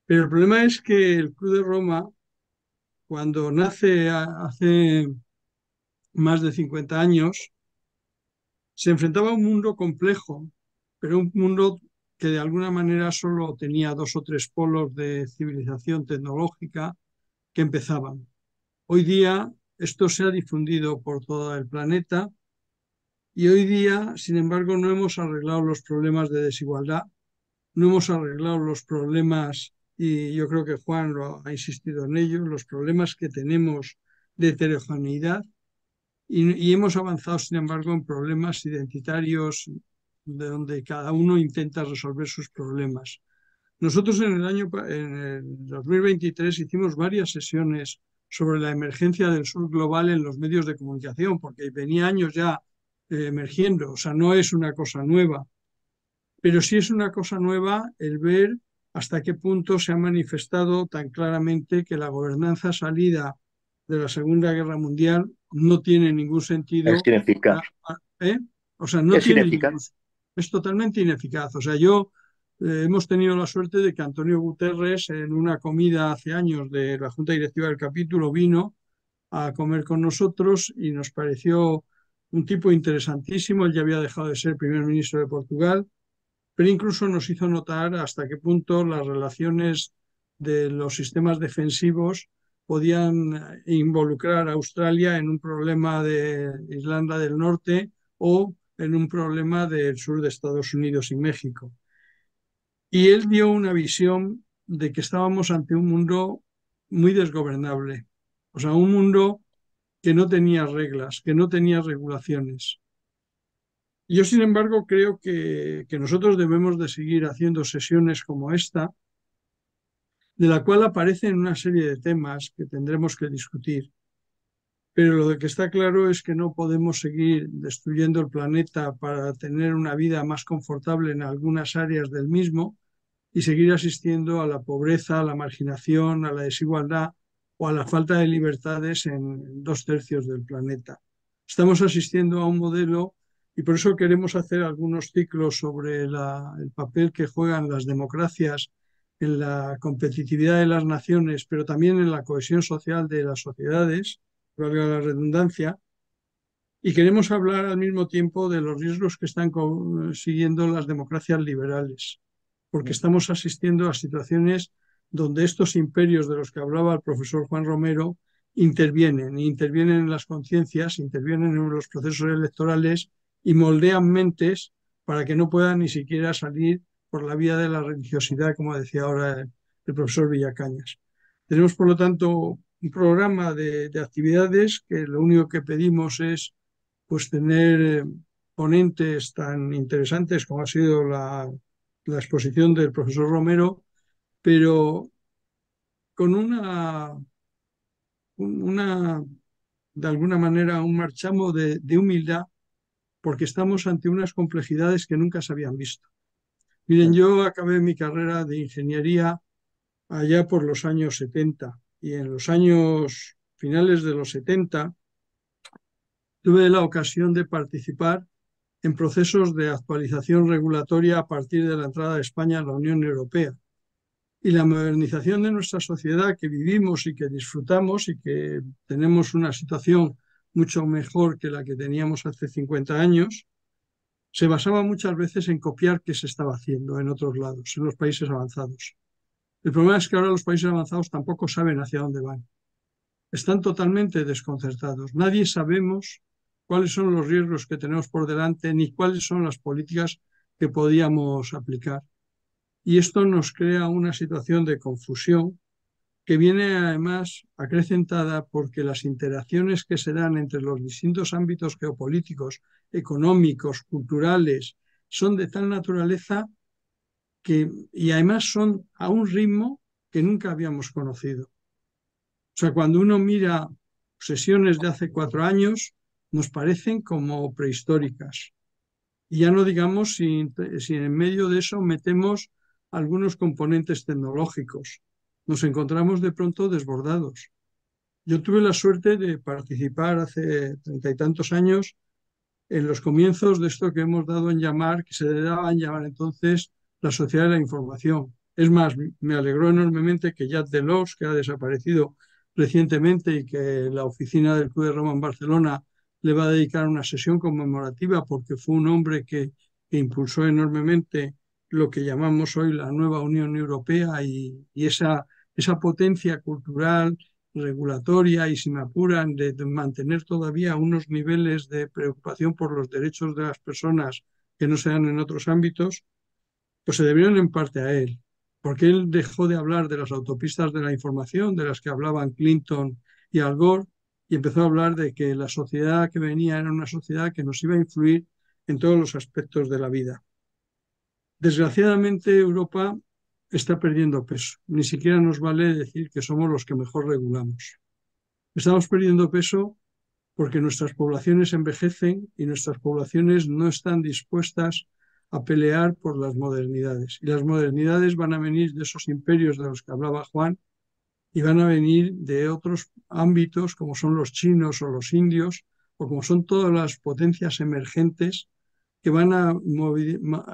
Speaker 4: Pero el problema es que el Club de Roma, cuando nace hace más de 50 años, se enfrentaba a un mundo complejo, pero un mundo que de alguna manera solo tenía 2 o 3 polos de civilización tecnológica que empezaban. Hoy día esto se ha difundido por todo el planeta y hoy día, sin embargo, no hemos arreglado los problemas de desigualdad, no hemos arreglado los problemas, y yo creo que Juan lo ha insistido en ello, los problemas que tenemos de heterogeneidad y hemos avanzado, sin embargo, en problemas identitarios de donde cada uno intenta resolver sus problemas. Nosotros en el 2023 hicimos varias sesiones sobre la emergencia del sur global en los medios de comunicación, porque venía años ya emergiendo, o sea, no es una cosa nueva, pero sí es una cosa nueva el ver hasta qué punto se ha manifestado tan claramente que la gobernanza salida de la Segunda Guerra Mundial no tiene ningún
Speaker 3: Es
Speaker 4: sentido,
Speaker 3: ineficaz.
Speaker 4: ¿eh? O sea, no
Speaker 3: Es
Speaker 4: tiene ningún,
Speaker 3: ineficaz.
Speaker 4: es totalmente ineficaz. O sea, hemos tenido la suerte de que Antonio Guterres en una comida hace años de la Junta Directiva del capítulo vino a comer con nosotros y nos pareció un tipo interesantísimo. Él ya había dejado de ser primer ministro de Portugal, pero incluso nos hizo notar hasta qué punto las relaciones de los sistemas defensivos podían involucrar a Australia en un problema de Irlanda del Norte o en un problema del sur de Estados Unidos y México. Y él dio una visión de que estábamos ante un mundo muy desgobernable, o sea, un mundo que no tenía reglas, que no tenía regulaciones. Yo, sin embargo, creo que nosotros debemos de seguir haciendo sesiones como esta, de la cual aparecen una serie de temas que tendremos que discutir. Pero lo que está claro es que no podemos seguir destruyendo el planeta para tener una vida más confortable en algunas áreas del mismo y seguir asistiendo a la pobreza, a la marginación, a la desigualdad o a la falta de libertades en 2/3 del planeta. Estamos asistiendo a un modelo y por eso queremos hacer algunos ciclos sobre el papel que juegan las democracias en la competitividad de las naciones, pero también en la cohesión social de las sociedades, valga la redundancia, y queremos hablar al mismo tiempo de los riesgos que están siguiendo las democracias liberales, porque estamos asistiendo a situaciones donde estos imperios de los que hablaba el profesor Juan Romero intervienen en las conciencias, intervienen en los procesos electorales y moldean mentes para que no puedan ni siquiera salir por la vía de la religiosidad, como decía ahora el profesor Villacañas. Tenemos, por lo tanto, un programa de actividades que lo único que pedimos es pues tener ponentes tan interesantes como ha sido la exposición del profesor Romero, pero con de alguna manera, un marchamo de humildad, porque estamos ante unas complejidades que nunca se habían visto. Miren, yo acabé mi carrera de ingeniería allá por los años 70 y en los años finales de los 70 tuve la ocasión de participar en procesos de actualización regulatoria a partir de la entrada de España en la Unión Europea. Y la modernización de nuestra sociedad que vivimos y que disfrutamos y que tenemos una situación mucho mejor que la que teníamos hace 50 años, se basaba muchas veces en copiar qué se estaba haciendo en otros lados, en los países avanzados. El problema es que ahora los países avanzados tampoco saben hacia dónde van. Están totalmente desconcertados. Nadie sabemos cuáles son los riesgos que tenemos por delante ni cuáles son las políticas que podíamos aplicar. Y esto nos crea una situación de confusión que viene además acrecentada porque las interacciones que se dan entre los distintos ámbitos geopolíticos, económicos, culturales, son de tal naturaleza y además son a un ritmo que nunca habíamos conocido. O sea, cuando uno mira sesiones de hace 4 años, nos parecen como prehistóricas. Y ya no digamos si en medio de eso metemos algunos componentes tecnológicos. Nos encontramos de pronto desbordados. Yo tuve la suerte de participar hace 30 y tantos años en los comienzos de esto que hemos dado en llamar, que se daba en llamar entonces la sociedad de la información. Es más, me alegró enormemente que Jacques Delors, que ha desaparecido recientemente y que la oficina del Club de Roma en Barcelona le va a dedicar una sesión conmemorativa porque fue un hombre que impulsó enormemente lo que llamamos hoy la nueva Unión Europea y esa potencia cultural, regulatoria y, si me apuran, de mantener todavía unos niveles de preocupación por los derechos de las personas que no se dan en otros ámbitos, pues se debieron en parte a él, porque él dejó de hablar de las autopistas de la información, de las que hablaban Clinton y Al Gore, y empezó a hablar de que la sociedad que venía era una sociedad que nos iba a influir en todos los aspectos de la vida. Desgraciadamente, Europa está perdiendo peso. Ni siquiera nos vale decir que somos los que mejor regulamos. Estamos perdiendo peso porque nuestras poblaciones envejecen y nuestras poblaciones no están dispuestas a pelear por las modernidades. Y las modernidades van a venir de esos imperios de los que hablaba Juan y van a venir de otros ámbitos como son los chinos o los indios o como son todas las potencias emergentes que van a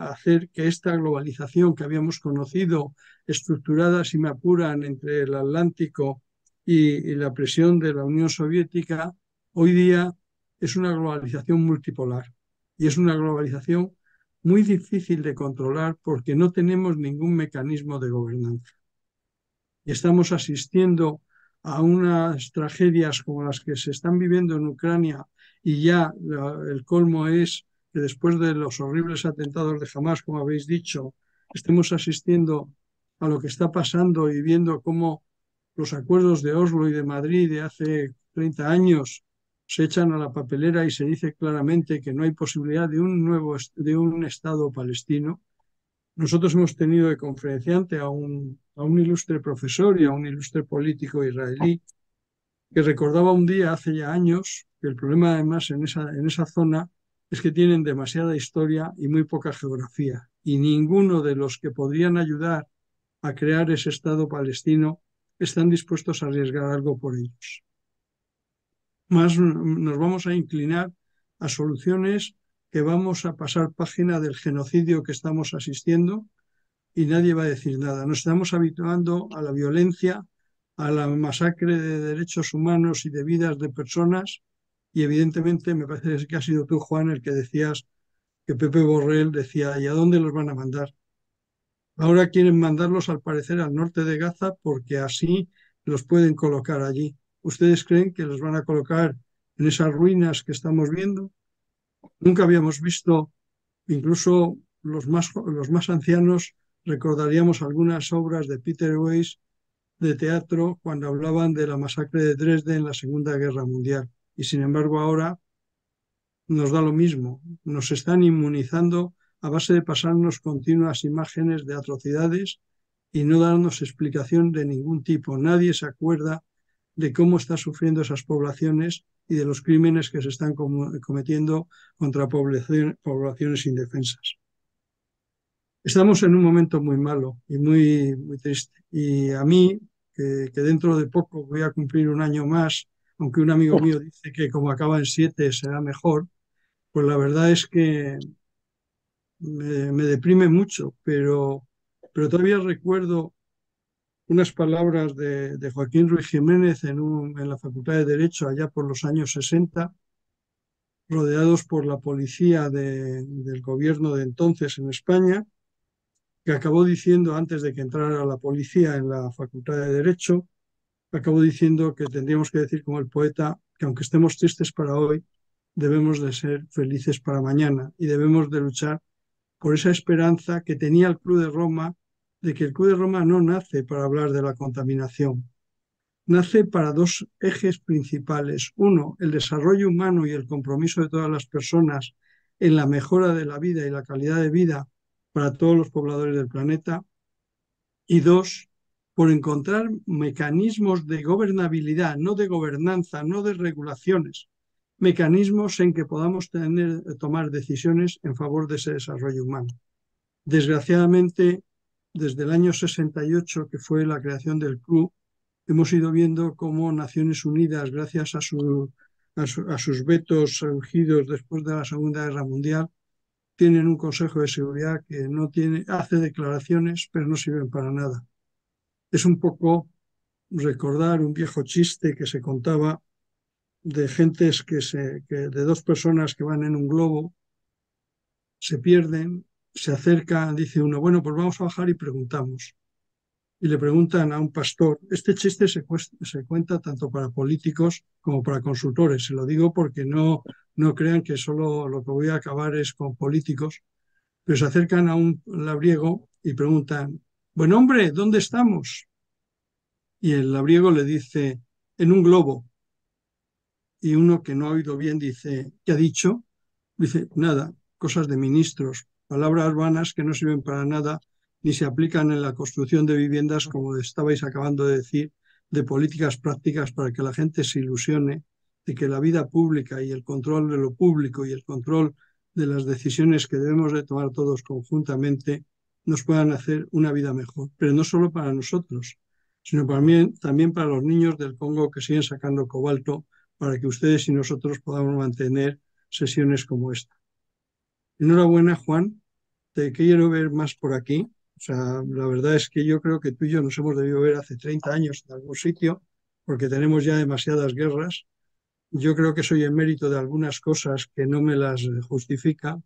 Speaker 4: hacer que esta globalización que habíamos conocido, estructurada, si me apuran, entre el Atlántico y la presión de la Unión Soviética, hoy día es una globalización multipolar y es una globalización muy difícil de controlar porque no tenemos ningún mecanismo de gobernanza. Y estamos asistiendo a unas tragedias como las que se están viviendo en Ucrania y ya el colmo es que después de los horribles atentados de Hamás, como habéis dicho, estemos asistiendo a lo que está pasando y viendo cómo los acuerdos de Oslo y de Madrid de hace 30 años se echan a la papelera y se dice claramente que no hay posibilidad de un Estado palestino. Nosotros hemos tenido de conferenciante a un ilustre profesor y a un ilustre político israelí que recordaba un día, hace ya años, que el problema además en esa zona es que tienen demasiada historia y muy poca geografía. Y ninguno de los que podrían ayudar a crear ese Estado palestino están dispuestos a arriesgar algo por ellos. Más nos vamos a inclinar a soluciones que vamos a pasar página del genocidio que estamos asistiendo y nadie va a decir nada. Nos estamos habituando a la violencia, a la masacre de derechos humanos y de vidas de personas y evidentemente me parece que ha sido tú, Juan, el que decías que Pepe Borrell decía, ¿y a dónde los van a mandar? Ahora quieren mandarlos, al parecer, al norte de Gaza porque así los pueden colocar allí. ¿Ustedes creen que los van a colocar en esas ruinas que estamos viendo? Nunca habíamos visto, incluso los más ancianos, recordaríamos algunas obras de Peter Weiss de teatro cuando hablaban de la masacre de Dresde en la Segunda Guerra Mundial. Y sin embargo ahora nos da lo mismo. Nos están inmunizando a base de pasarnos continuas imágenes de atrocidades y no darnos explicación de ningún tipo. Nadie se acuerda de cómo están sufriendo esas poblaciones y de los crímenes que se están cometiendo contra poblaciones indefensas. Estamos en un momento muy malo y muy, muy triste. Y a mí, que dentro de poco voy a cumplir un año más, aunque un amigo mío dice que como acaba en 7 será mejor, pues la verdad es que me deprime mucho, pero todavía recuerdo unas palabras de Joaquín Ruiz Jiménez en la Facultad de Derecho allá por los años 60, rodeados por la policía del gobierno de entonces en España, que acabó diciendo, antes de que entrara la policía en la Facultad de Derecho, acabó diciendo que tendríamos que decir como el poeta que aunque estemos tristes para hoy, debemos de ser felices para mañana y debemos de luchar por esa esperanza que tenía el Club de Roma, de que el Club de Roma no nace para hablar de la contaminación, nace para dos ejes principales. Uno, el desarrollo humano y el compromiso de todas las personas en la mejora de la vida y la calidad de vida para todos los pobladores del planeta. Y dos, por encontrar mecanismos de gobernabilidad, no de gobernanza, no de regulaciones, mecanismos en que podamos tomar decisiones en favor de ese desarrollo humano. Desgraciadamente, desde el año 68, que fue la creación del club, hemos ido viendo cómo Naciones Unidas, gracias a sus vetos surgidos después de la Segunda Guerra Mundial, tienen un Consejo de Seguridad que no tiene, hace declaraciones, pero no sirven para nada. Es un poco recordar un viejo chiste que se contaba de gentes de dos personas que van en un globo, se pierden, se acercan, dice uno, bueno, pues vamos a bajar y preguntamos. Y le preguntan a un pastor, este chiste se cuenta tanto para políticos como para consultores. Se lo digo porque no crean que solo lo que voy a acabar es con políticos, pero se acercan a un labriego y preguntan, buen hombre, ¿dónde estamos? Y el labriego le dice, en un globo. Y uno que no ha oído bien dice, ¿qué ha dicho? Dice, nada, cosas de ministros, palabras vanas que no sirven para nada, ni se aplican en la construcción de viviendas, como estabais acabando de decir, de políticas prácticas para que la gente se ilusione de que la vida pública y el control de lo público y el control de las decisiones que debemos de tomar todos conjuntamente nos puedan hacer una vida mejor. Pero no solo para nosotros, sino también para los niños del Congo que siguen sacando cobalto para que ustedes y nosotros podamos mantener sesiones como esta. Enhorabuena, Juan, te quiero ver más por aquí. O sea, la verdad es que yo creo que tú y yo nos hemos debido ver hace 30 años en algún sitio, porque tenemos ya demasiadas guerras. Yo creo que soy emérito de algunas cosas que no me las justifica,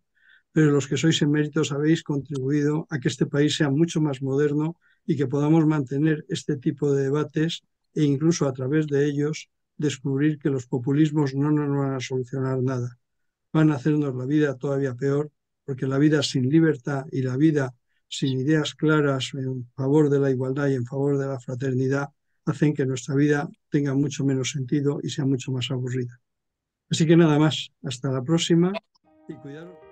Speaker 4: pero los que sois eméritos habéis contribuido a que este país sea mucho más moderno y que podamos mantener este tipo de debates e incluso a través de ellos descubrir que los populismos no nos van a solucionar nada. Van a hacernos la vida todavía peor, porque la vida sin libertad y la vida sin ideas claras en favor de la igualdad y en favor de la fraternidad hacen que nuestra vida tenga mucho menos sentido y sea mucho más aburrida. Así que nada más, hasta la próxima y cuidaros.